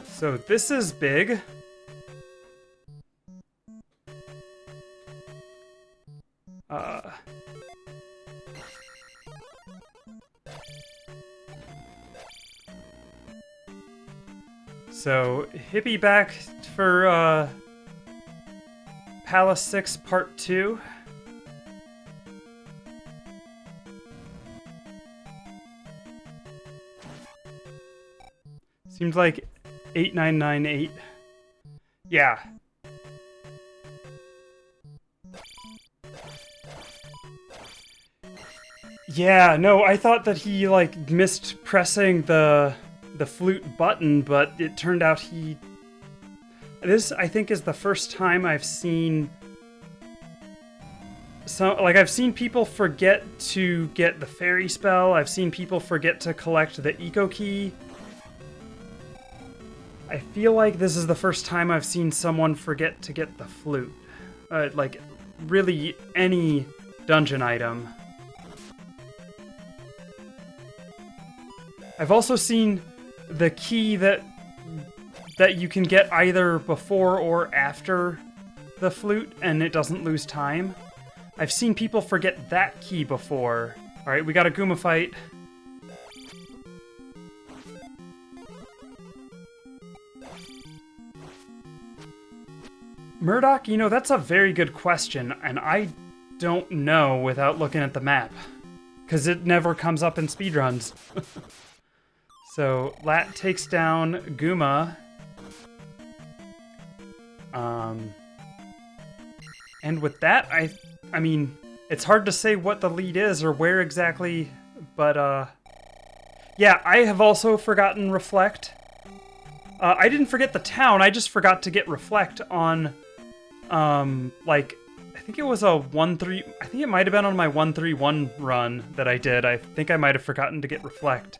So this is big. So, Hippie back for Palace 6 Part 2. Seems like 8998. Yeah. Yeah, no, I thought that he, like, missed pressing the flute button, but it turned out he... This, I think, is the first time I've seen... I've seen people forget to get the fairy spell. I've seen people forget to collect the eco key. I feel like this is the first time I've seen someone forget to get the flute. Like, really any dungeon item. I've also seen the key that that you can get either before or after the flute, and it doesn't lose time. I've seen people forget that key before. All right, we got a Guma fight. Murdoch, you know, that's a very good question, and I don't know without looking at the map, because it never comes up in speedruns. So, Lat takes down Guma. And with that, I mean, it's hard to say what the lead is or where exactly, but, yeah, I have also forgotten Reflect. I didn't forget the town, I just forgot to get Reflect on, like, I think it was a 1-3, I think it might have been on my 1-3-1 run that I did. I think I might have forgotten to get Reflect.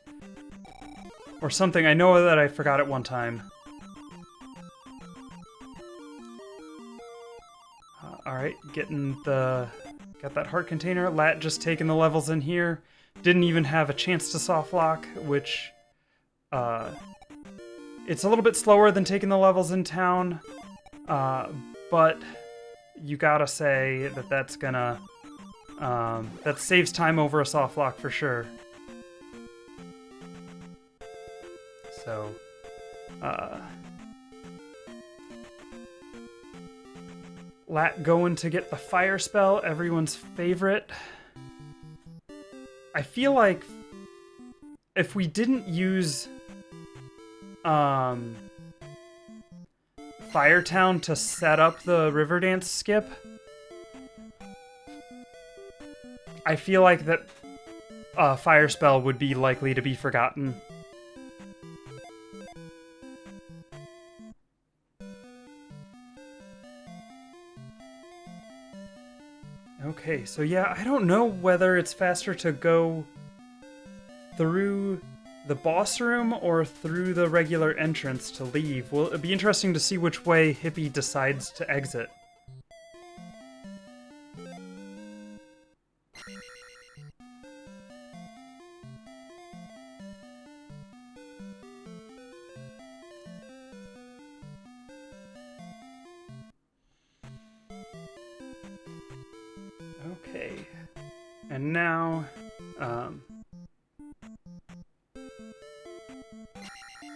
Or something, I know that I forgot it one time. Alright, got that heart container. Lat just taking the levels in here. Didn't even have a chance to soft lock, which, it's a little bit slower than taking the levels in town, but you gotta say that that's gonna, that saves time over a soft lock for sure. So, Lat going to get the fire spell, everyone's favorite. I feel like if we didn't use Firetown to set up the river dance skip, I feel like that fire spell would be likely to be forgotten. Okay, so yeah, I don't know whether it's faster to go through the boss room or through the regular entrance to leave. Well, it'd be interesting to see which way Hippie decides to exit. Okay, and now,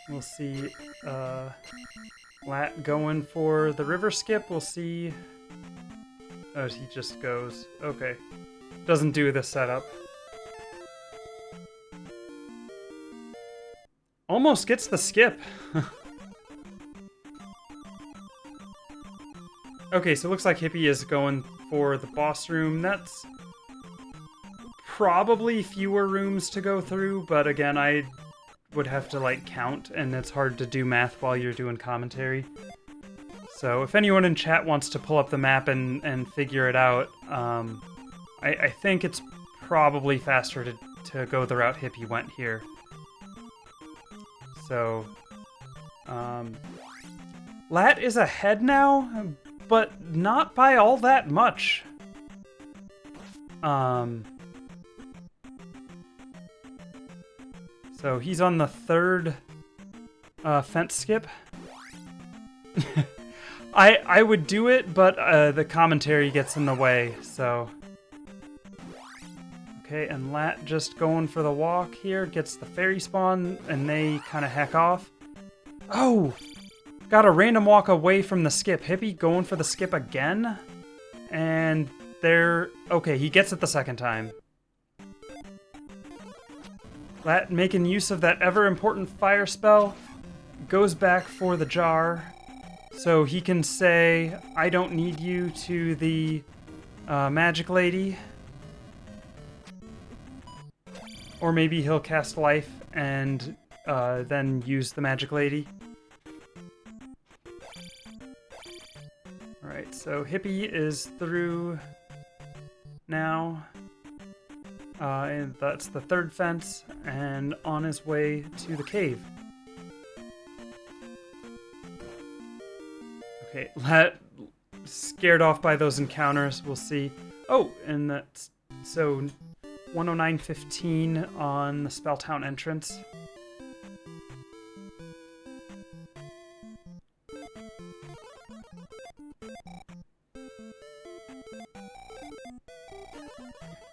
we'll see, Lat going for the river skip. We'll see. Oh, he just goes. Okay. Doesn't do the setup. Almost gets the skip. Okay, so it looks like Hippie is going for the boss room. That's probably fewer rooms to go through, but again, I would have to, like, count, and it's hard to do math while you're doing commentary. So if anyone in chat wants to pull up the map and figure it out, I think it's probably faster to go the route Hippie went here. So, Lat is ahead now, but not by all that much. So he's on the third fence skip. I would do it, but the commentary gets in the way, so. Okay, and Lat just going for the walk here, gets the fairy spawn, and they kind of heck off. Oh! Got a random walk away from the skip. Hippie going for the skip again. And there... Okay, he gets it the second time. Lat making use of that ever-important fire spell. Goes back for the jar. So he can say, I don't need you to the magic lady. Or maybe he'll cast life and then use the magic lady. Alright, so Hippie is through now. And that's the third fence, and on his way to the cave. Okay, scared off by those encounters, we'll see. Oh, and that's... So, 109.15 on the Spelltown entrance.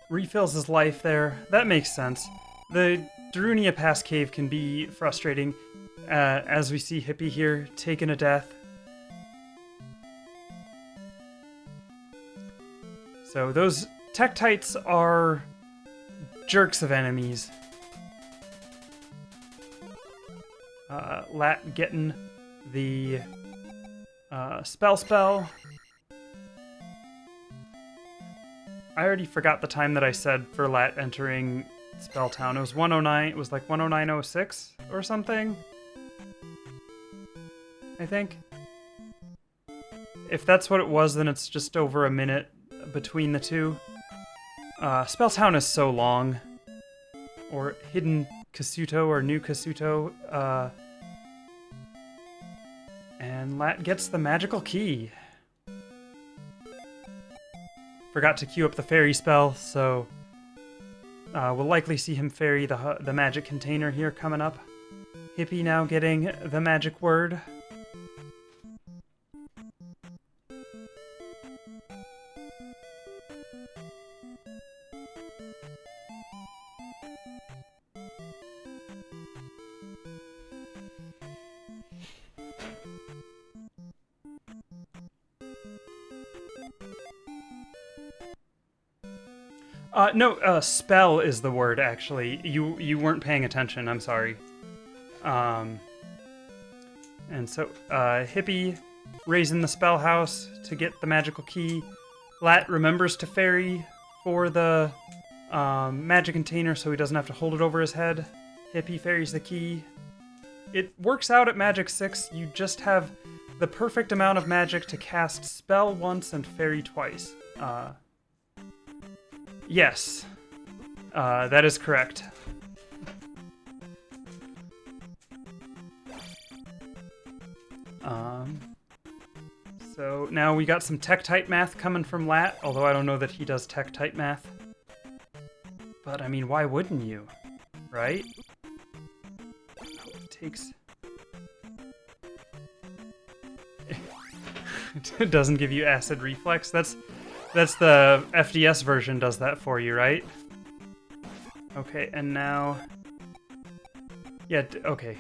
refills his life there. That makes sense. The Darunia Pass cave can be frustrating, as we see Hippie here taking a death. So those Tektites are jerks of enemies. Lat getting the spell. I already forgot the time that I said for Lat entering Spelltown. It was 109. It was like 109.06 or something, I think. If that's what it was, then it's just over a minute between the two. Spelltown is so long. Or Hidden Kasuto or New Kasuto. And Lat gets the magical key. Forgot to queue up the fairy spell, so we'll likely see him fairy the magic container here coming up. Hippie now getting the magic word. No, spell is the word, actually. You weren't paying attention, I'm sorry. And so, Hippie raising the spell house to get the magical key. Lat remembers to fairy for the magic container so he doesn't have to hold it over his head. Hippie fairies the key. It works out at Magic 6. You just have the perfect amount of magic to cast spell once and fairy twice. Yes, that is correct. So now we got some Tektite math coming from Lat, although I don't know that he does Tektite math. But I mean, why wouldn't you, right? It takes... It doesn't give you acid reflex. That's the FDS version does that for you, right? Okay, and now... Yeah, okay.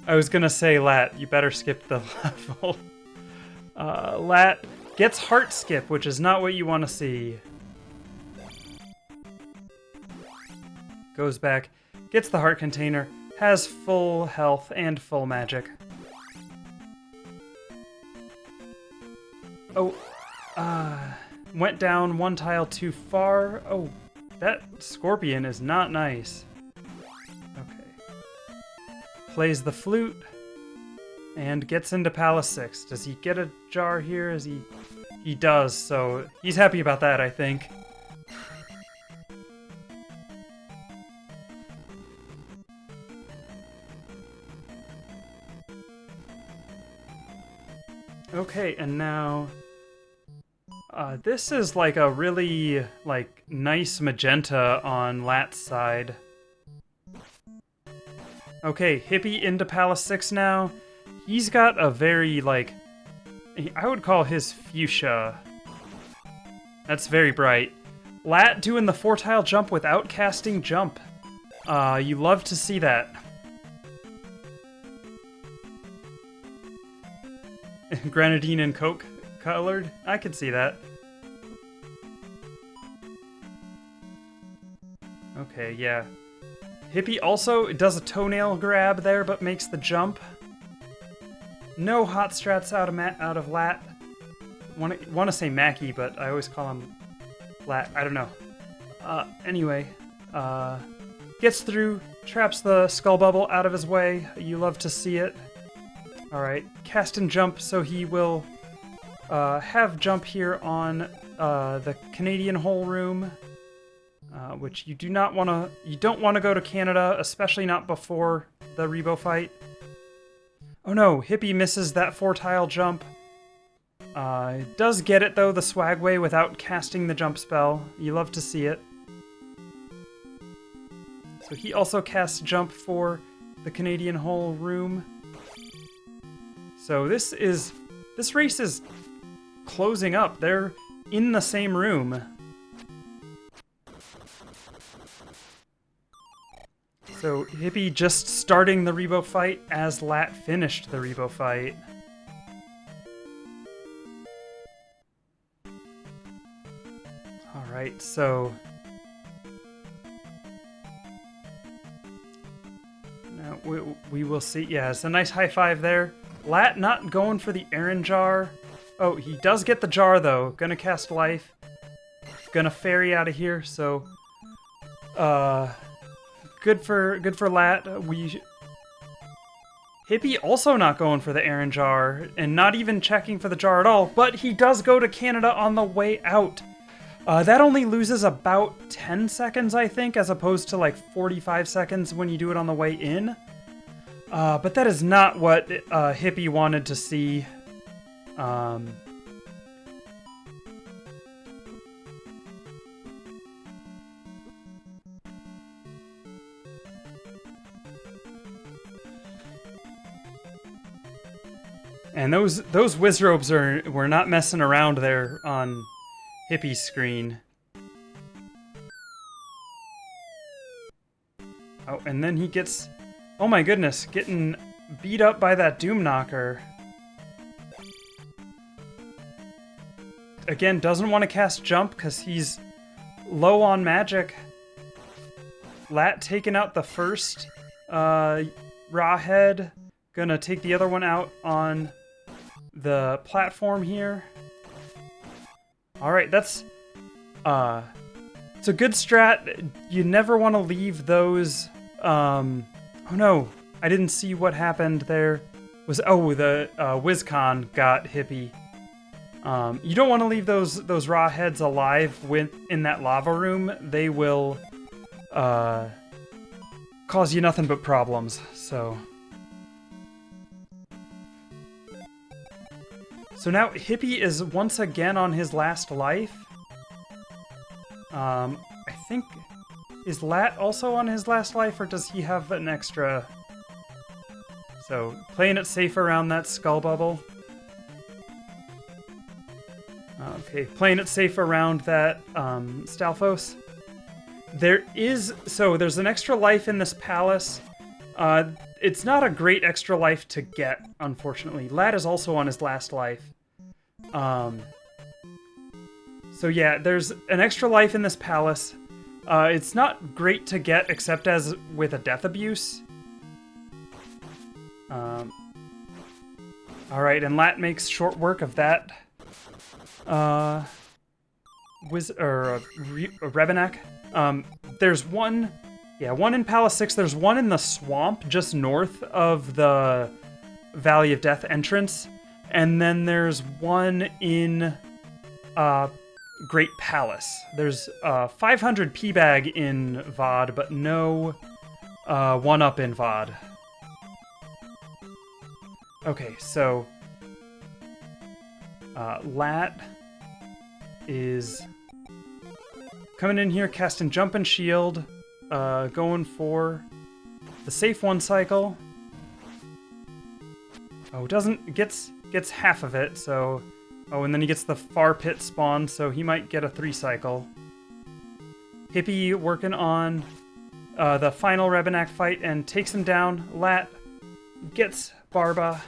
I was gonna say, Lat, you better skip the level. Lat gets heart skip, which is not what you want to see. Goes back, gets the heart container, has full health and full magic. Oh, went down one tile too far. Oh, that scorpion is not nice. Okay. Plays the flute and gets into Palace 6. Does he get a jar here? He does, so he's happy about that, I think. Okay, and now... this is like a really, nice magenta on Lat's side. Okay, Hippie into Palace 6 now. He's got a very, I would call his fuchsia. That's very bright. Lat doing the 4-tile jump without casting jump. You love to see that. Grenadine and Coke colored? I could see that. Okay, yeah. Hippie also does a toenail grab there, but makes the jump. No hot strats out of Lat. Want to say Mackie, but I always call him Lat. I don't know. Anyway, gets through, traps the skull bubble out of his way. You love to see it. Alright, cast and jump, so he will have jump here on the Canadian hole room, which you don't want to go to Canada, especially not before the Rebo fight. Oh no, Hippie misses that 4-tile jump. Does get it though, the Swagway, without casting the jump spell. You love to see it. So he also casts jump for the Canadian hole room. So this race is closing up. They're in the same room. So Hippie just starting the Rebo fight as Lat finished the Rebo fight. Alright, so... now we will see. Yeah, it's a nice high five there. Lat not going for the Aaron jar. Oh, he does get the jar though. Gonna cast life. Gonna fairy out of here, so... good for Lat. Hippie also not going for the Aaron jar, and not even checking for the jar at all, but he does go to Canada on the way out. That only loses about 10 seconds, I think, as opposed to like 45 seconds when you do it on the way in. But that is not what Hippie wanted to see. And those Wizrobes were not messing around there on Hippie's screen. Oh, and then he gets... oh my goodness, getting beat up by that Doom Knocker. Again, doesn't want to cast Jump because he's low on magic. Lat taking out the first Rawhead. Gonna take the other one out on the platform here. Alright, that's... it's a good strat. You never want to leave those... oh no, I didn't see what happened there. Oh, the WizCon got Hippie. You don't want to leave those raw heads alive in that lava room. They will cause you nothing but problems, so... So now Hippie is once again on his last life. I think... is Lat also on his last life, or does he have an extra... So, playing it safe around that skull bubble. Okay, playing it safe around that Stalfos. There's an extra life in this palace. It's not a great extra life to get, unfortunately. Lat is also on his last life. So yeah, there's an extra life in this palace. It's not great to get, except as with a death abuse. Alright, and Lat makes short work of that. Rebenek. There's one... yeah, one in Palace 6. There's one in the swamp just north of the Valley of Death entrance. And then there's one in Great Palace. There's 500 P-Bag in VOD, but no 1-up in VOD. Okay, so Lat is coming in here, casting Jump and Shield, going for the safe one cycle. Oh, gets half of it, so... oh, and then he gets the far pit spawn, so he might get a 3 cycle. Hippie working on the final Rebenek fight and takes him down. Lat gets Barba.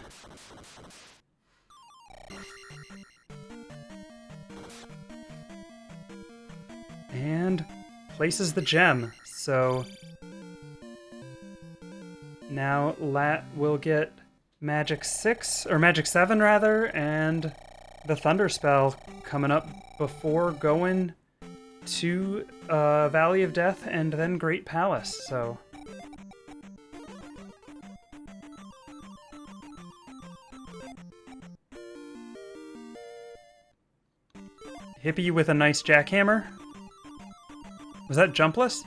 And places the gem, so now Lat will get Magic 6, or Magic 7 rather, and the Thunder Spell coming up before going to Valley of Death and then Great Palace, so... Hippie with a nice jackhammer. Was that jumpless?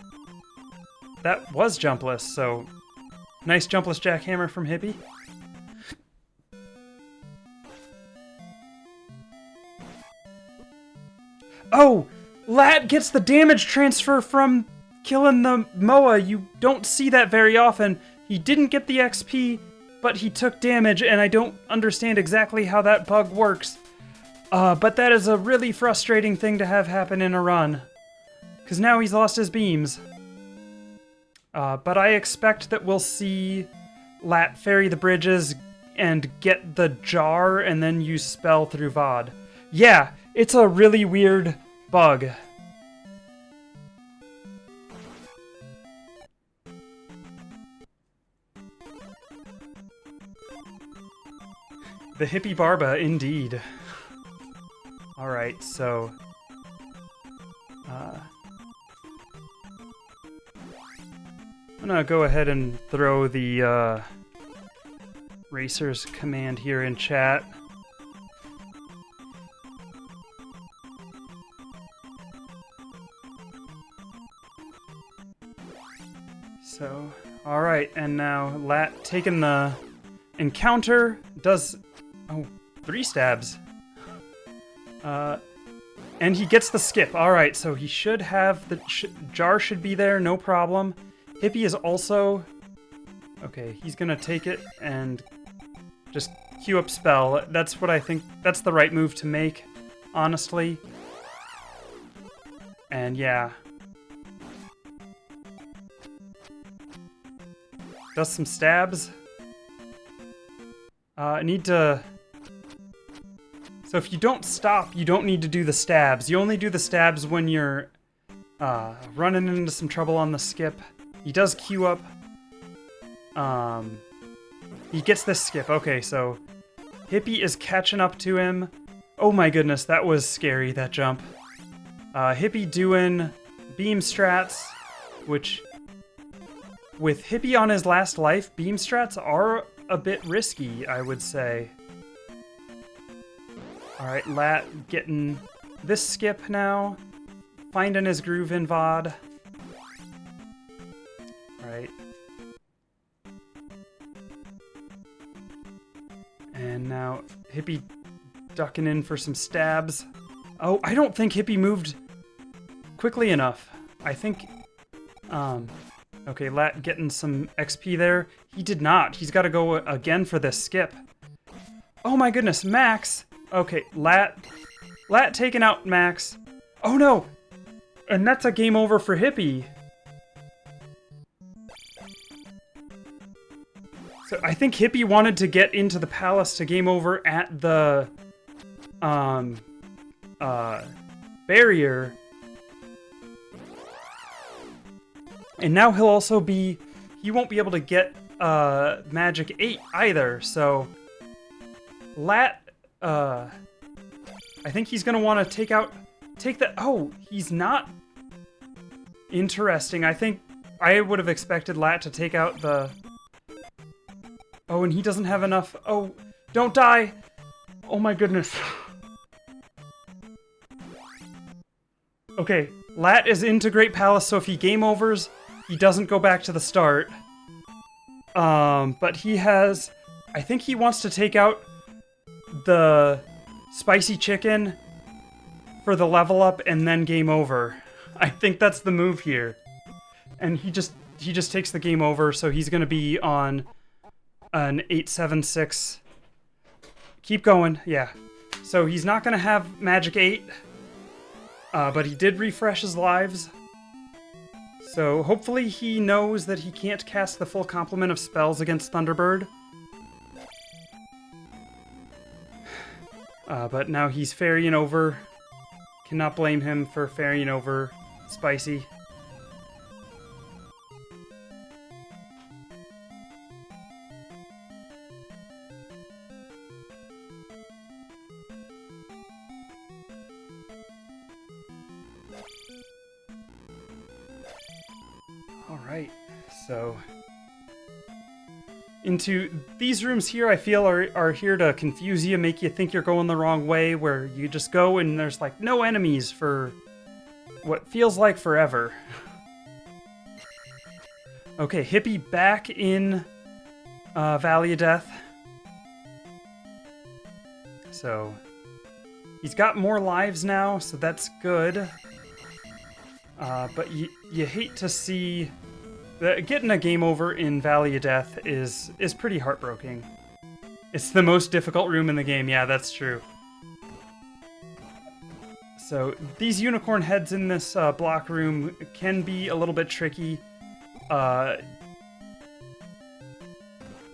That was jumpless, so... nice jumpless jackhammer from Hippie. Oh! Lat gets the damage transfer from killing the Moa. You don't see that very often. He didn't get the XP, but he took damage, and I don't understand exactly how that bug works. But that is a really frustrating thing to have happen in a run. Because now he's lost his beams. But I expect that we'll see Lat ferry the bridges and get the jar and then use spell through VOD. Yeah, it's a really weird bug. The hippie barba, indeed. Alright, so... I'm gonna go ahead and throw the Racer's command here in chat. So, alright, and now Lat taking the encounter, does... Oh, 3 stabs. And he gets the skip. Alright, so he should have... The jar should be there, no problem. Hippie is also... Okay, he's gonna take it and just queue up spell. That's what I think... That's the right move to make, honestly. And yeah. Does some stabs. I need to... So if you don't stop, you don't need to do the stabs. You only do the stabs when you're running into some trouble on the skip. He does queue up. He gets this skip. Okay, so Hippie is catching up to him. Oh my goodness, that was scary, that jump. Hippie doing beam strats, which with Hippie on his last life, beam strats are a bit risky, I would say. Alright, Lat getting this skip now. Finding his groove in VOD. Alright. And now Hippie ducking in for some stabs. Oh, I don't think Hippie moved quickly enough. I think... Okay, Lat getting some XP there. He did not. He's got to go again for this skip. Oh my goodness, Max! Okay, Lat taking out Max. Oh no! And that's a game over for Hippie. So I think Hippie wanted to get into the palace to game over at the barrier. And now he'll also be... He won't be able to get Magic 8 either, so... Lat... I think he's gonna want to take that... Oh, he's not... Interesting. I think I would have expected Lat to take out the... Oh, and he doesn't have enough... Oh, don't die! Oh my goodness. Okay, Lat is into Great Palace, so if he game overs, he doesn't go back to the start. But he has... I think he wants to take out the spicy chicken for the level up and then game over. I think that's the move here. And he just takes the game over, so he's going to be on an 876. Keep going, yeah. So he's not going to have Magic 8, but he did refresh his lives. So hopefully he knows that he can't cast the full complement of spells against Thunderbird. But now he's ferrying over. Cannot blame him for ferrying over Spicy. Alright, so... Into these rooms here, I feel are here to confuse you, make you think you're going the wrong way, where you just go and there's like no enemies for what feels like forever. Okay, Hippie back in Valley of Death. So he's got more lives now, so that's good. But you hate to see... Getting a game over in Valley of Death is pretty heartbreaking. It's the most difficult room in the game, yeah, that's true. So, these unicorn heads in this block room can be a little bit tricky.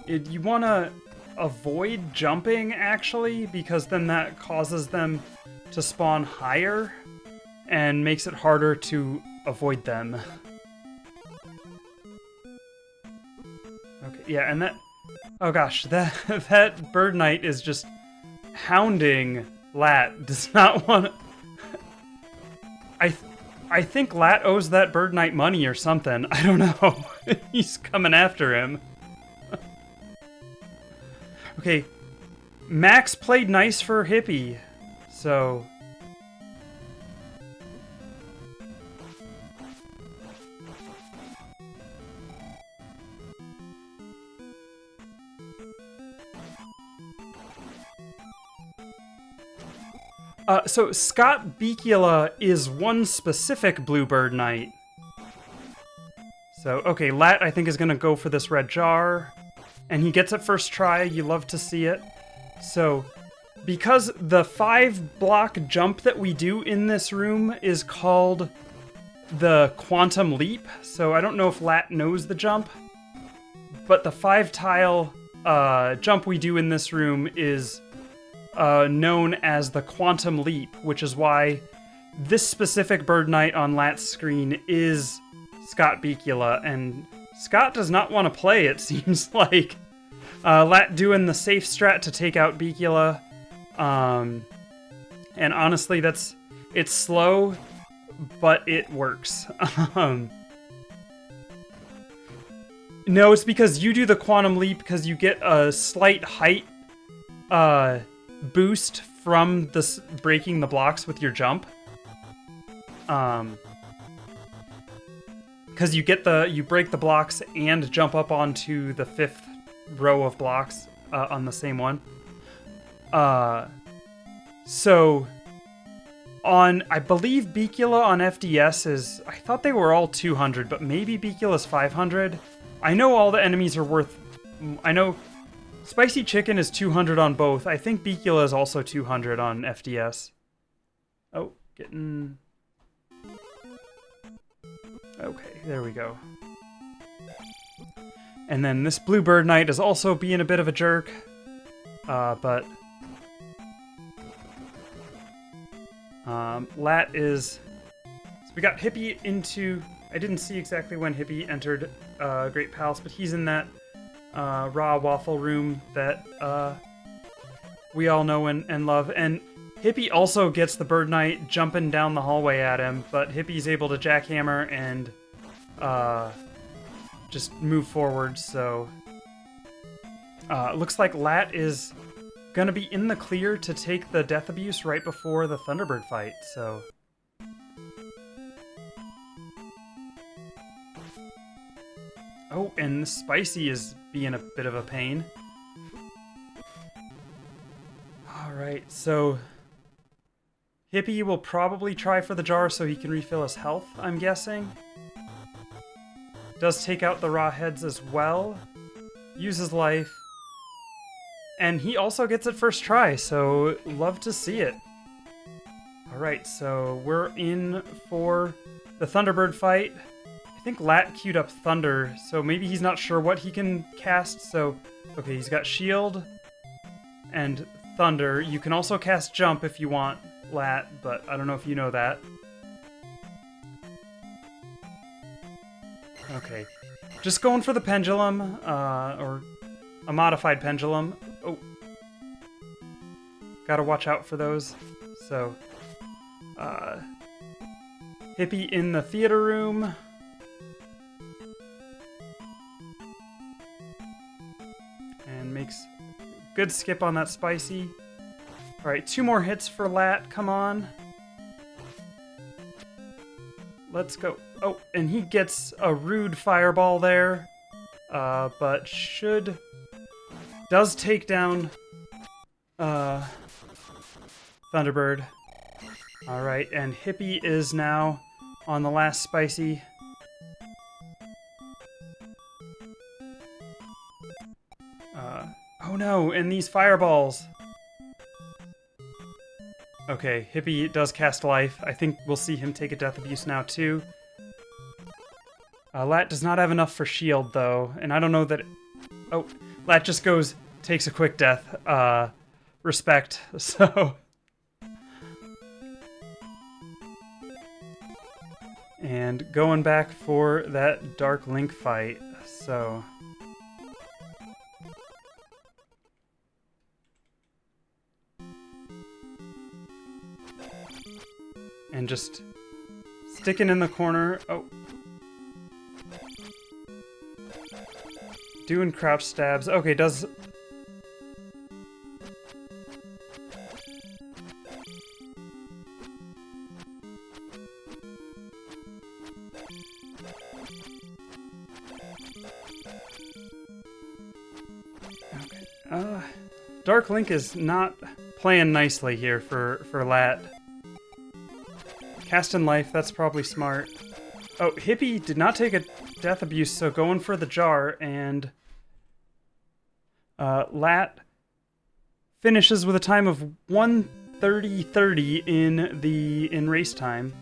you want to avoid jumping, actually, because then that causes them to spawn higher and makes it harder to avoid them. Okay, yeah, and that... Oh gosh, that Bird Knight is just hounding Lat. Does not want to... I think Lat owes that Bird Knight money or something. I don't know. He's coming after him. Okay, Max played nice for Hippie, so... So Scott Bicula is one specific Bluebird Knight. So, okay, Lat, I think, is going to go for this red jar. And he gets it first try. You love to see it. So, because the 5-block jump that we do in this room is called the Quantum Leap. So, I don't know if Lat knows the jump. But the 5-tile jump we do in this room is... known as the Quantum Leap, which is why this specific Bird Knight on Lat's screen is Scott Bicula, and Scott does not want to play, it seems like. Lat doing the safe strat to take out Bicula, and honestly, it's slow, but it works. No, it's because you do the Quantum Leap because you get a slight height, boost from the breaking the blocks with your jump. Because you break the blocks and jump up onto the 5th row of blocks on the same one. So on, I believe Bicula on FDS is, I thought they were all 200, but maybe Bicula's 500. I know all the enemies are worth, I know Spicy Chicken is 200 on both. I think Bicula is also 200 on FDS. Oh, getting... Okay, there we go. And then this Bluebird Knight is also being a bit of a jerk. But... Lat is... So we got Hippie into... I didn't see exactly when Hippie entered Great Palace, but he's in that raw waffle room that we all know and love. And Hippie also gets the Bird Knight jumping down the hallway at him, but Hippie's able to jackhammer and just move forward, so... looks like Lat is gonna be in the clear to take the Death Abuse right before the Thunderbird fight, so... Oh, and Spicy is being a bit of a pain. Alright, so... Hippie will probably try for the jar so he can refill his health, I'm guessing. Does take out the raw heads as well. Uses life. And he also gets it first try, so love to see it. Alright, so we're in for the Thunderbird fight. I think Lat queued up Thunder, so maybe he's not sure what he can cast, so... Okay, he's got Shield and Thunder. You can also cast Jump if you want, Lat, but I don't know if you know that. Okay. Just going for the Pendulum, or a modified Pendulum. Oh. Gotta watch out for those. So, Hippie in the theater room. And makes good skip on that Spicy. Alright, 2 more hits for Lat, come on. Let's go. Oh, and he gets a rude fireball there. But does take down Thunderbird. Alright, and Hippie is now on the last Spicy. Oh no, and these fireballs. Okay, Hippie does cast life. I think we'll see him take a Death Abuse now too. Lat does not have enough for shield, though, and I don't know that... Oh, Lat just takes a quick death. Respect, so... And going back for that Dark Link fight, so... And just sticking in the corner. Oh. Doing crouch stabs. Okay, does... Okay. Dark Link is not playing nicely here for Lat. Cast in life, that's probably smart. Oh, Hippie did not take a death abuse, so going for the jar, and Lat finishes with a time of 1:30:30 in race time.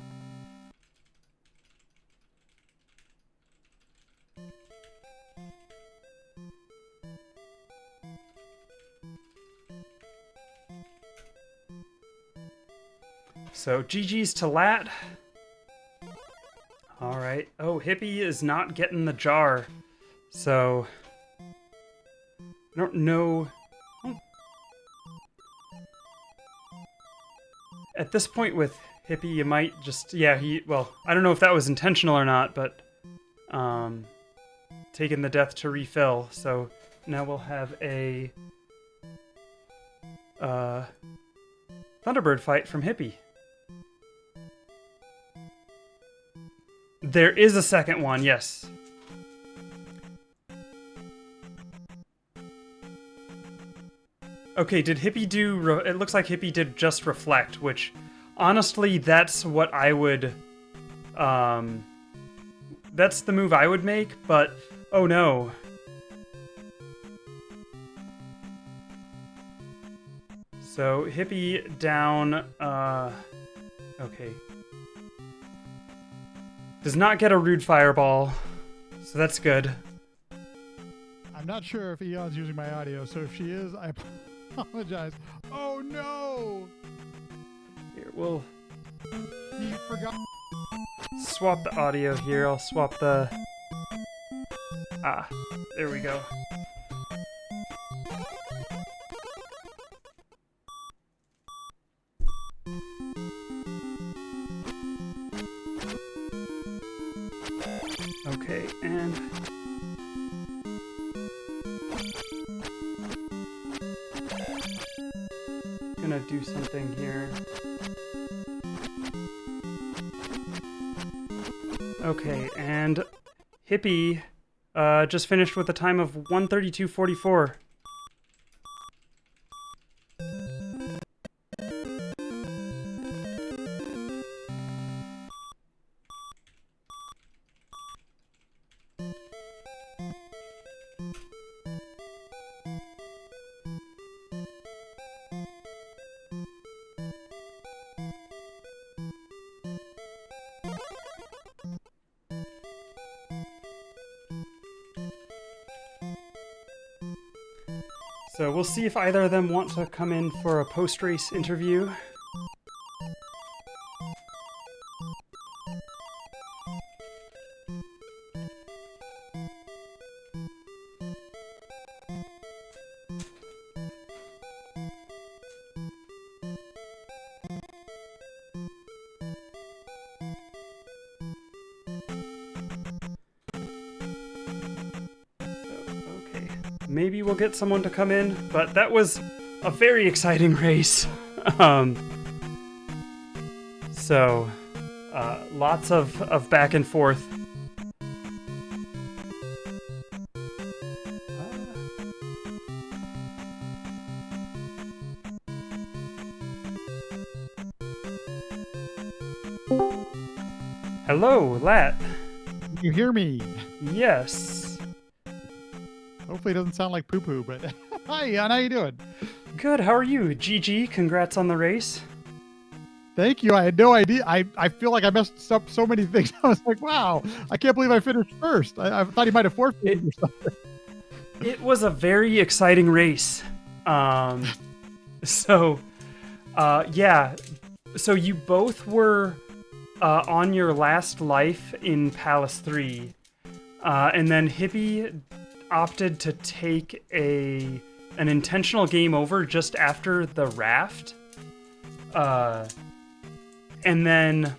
So GG's to Lat. All right. Oh, Hippie is not getting the jar. So I don't know. At this point with Hippie, you might just, yeah, well, I don't know if that was intentional or not, but taking the death to refill. So now we'll have a Thunderbird fight from Hippie. There is a second one, yes. Okay, did Hippie do... It looks like Hippie did just Reflect, which, honestly, that's what I would... That's the move I would make, but... Oh, no. So, Hippie down... Okay. Does not get a Rude Fireball, so that's good. I'm not sure if Eon's using my audio, so if she is, I apologize. Oh no! Here, we'll He forgot. swap the audio here. I'll swap the... Ah, there we go. Okay, and gonna do something here. Okay, and Hippie just finished with a time of 1:32:44. So we'll see if either of them want to come in for a post-race interview. Maybe we'll get someone to come in, but that was a very exciting race. So, lots of back and forth. Hello, Lat. You hear me? Yes. Hopefully it doesn't sound like poo-poo, but hi, Ian, how you doing? Good, how are you? GG, congrats on the race. Thank you. I had no idea. I feel like I messed up so many things. I was like, wow, I can't believe I finished first. I thought he might have forfeited or something. It was a very exciting race. So, yeah. So you both were on your last life in Palace 3. And then Hippie opted to take an intentional game over just after the raft. And then,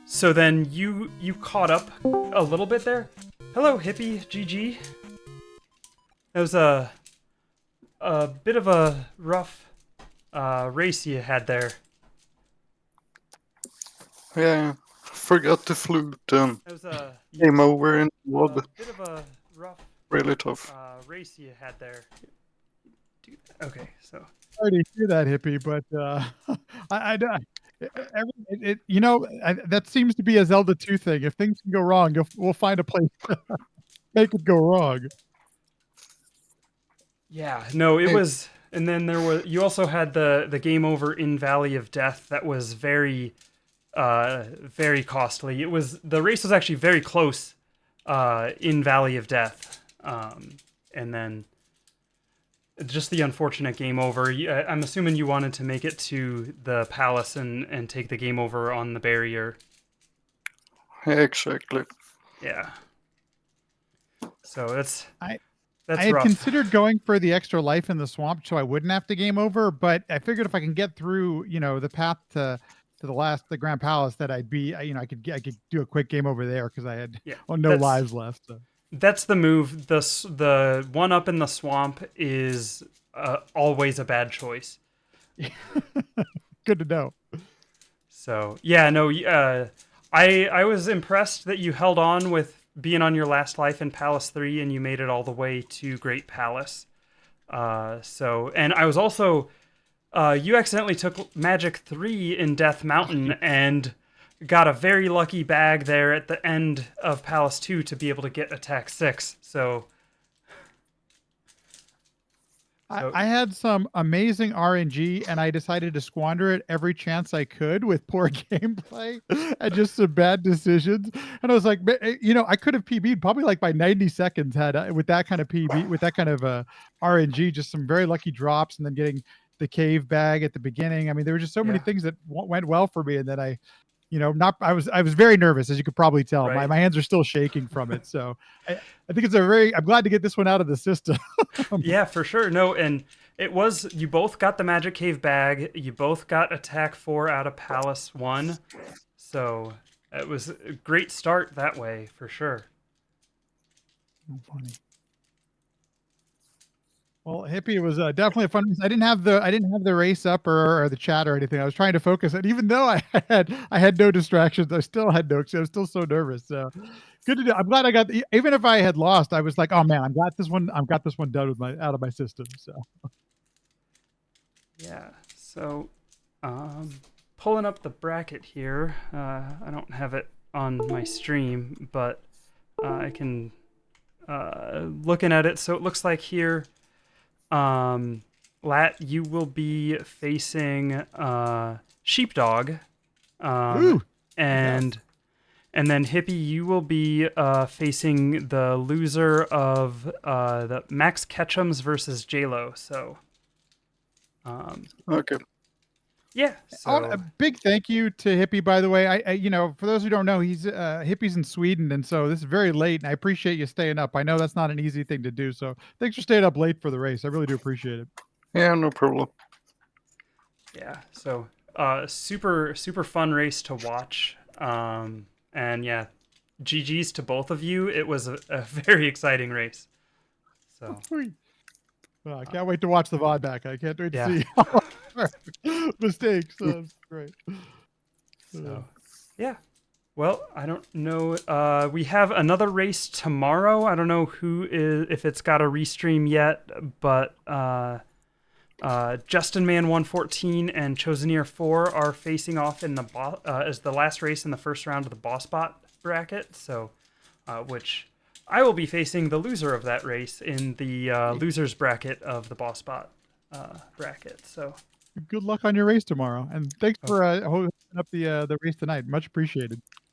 so then you caught up a little bit there. Hello, Hippie, GG. That was a bit of a rough race you had there. Yeah, forgot the flute and That was a came over in the wood. bit of a rough Really tough. race you had there. Okay, so. Sorry to hear that, Hippie, but that seems to be a Zelda 2 thing. If things can go wrong, we'll find a place to make it go wrong. Yeah, no, it was, and then you also had the game over in Valley of Death that was very, very costly. The race was actually very close, in Valley of Death, and then just the unfortunate game over. I'm assuming you wanted to make it to the palace and take the game over on the barrier. Exactly. Yeah. So that's I rough. had considered going for the extra life in the swamp so I wouldn't have to game over, but I figured if I can get through, the path to the Grand Palace, that I could do a quick game over there because I had no lives left. So. That's the move. The one up in the swamp is always a bad choice. Good to know. So yeah, no, I was impressed that you held on with being on your last life in Palace 3 and you made it all the way to Great Palace. And I was also you accidentally took Magic 3 in Death Mountain and got a very lucky bag there at the end of Palace 2 to be able to get Attack 6. So I had some amazing RNG and I decided to squander it every chance I could with poor gameplay and just some bad decisions. And I was like, I could have PB'd probably like by 90 seconds with that kind of PB, with that kind of RNG, just some very lucky drops and then getting the cave bag at the beginning. I mean, there were just so many things that went well for me and then I was very nervous, as you could probably tell. Right. My hands are still shaking from it. So I think I'm glad to get this one out of the system. Yeah, for sure. No, and you both got the Magic Cave bag. You both got Attack 4 out of Palace 1. So it was a great start that way, for sure. Funny. Well, Hippie, it was definitely a fun race. I didn't have the race up or the chat or anything. I was trying to focus, and even though I had no distractions, I still had no. I was still so nervous. So good to do. I'm glad I got. Even if I had lost, I was like, oh man, I've got this one done out of my system. So yeah. So pulling up the bracket here. I don't have it on my stream, but I can looking at it. So it looks like here. Lat, you will be facing Sheepdog, and then Hippie, you will be facing the loser of the Max Ketchums versus JLo. So, Okay. yeah. So a big thank you to Hippie, by the way. I for those who don't know, he's Hippie's in Sweden, and so this is very late, and I appreciate you staying up. I know that's not an easy thing to do, so thanks for staying up late for the race. I really do appreciate it. Yeah, no problem. yeah. So super fun race to watch. And yeah, GG's to both of you. It was a very exciting race. So. Well, I can't wait to watch the VOD back. I can't wait to see all our mistakes. That's great. So, yeah. Well, I don't know. We have another race tomorrow. I don't know if it's got a restream yet, but Justin Man 114 and Choseneer 4 are facing off in as the last race in the first round of the Boss Bot bracket. So, which I will be facing the loser of that race in the losers bracket of the Boss Bot bracket. So Good luck on your race tomorrow, and thanks for hosting up the race tonight. Much appreciated.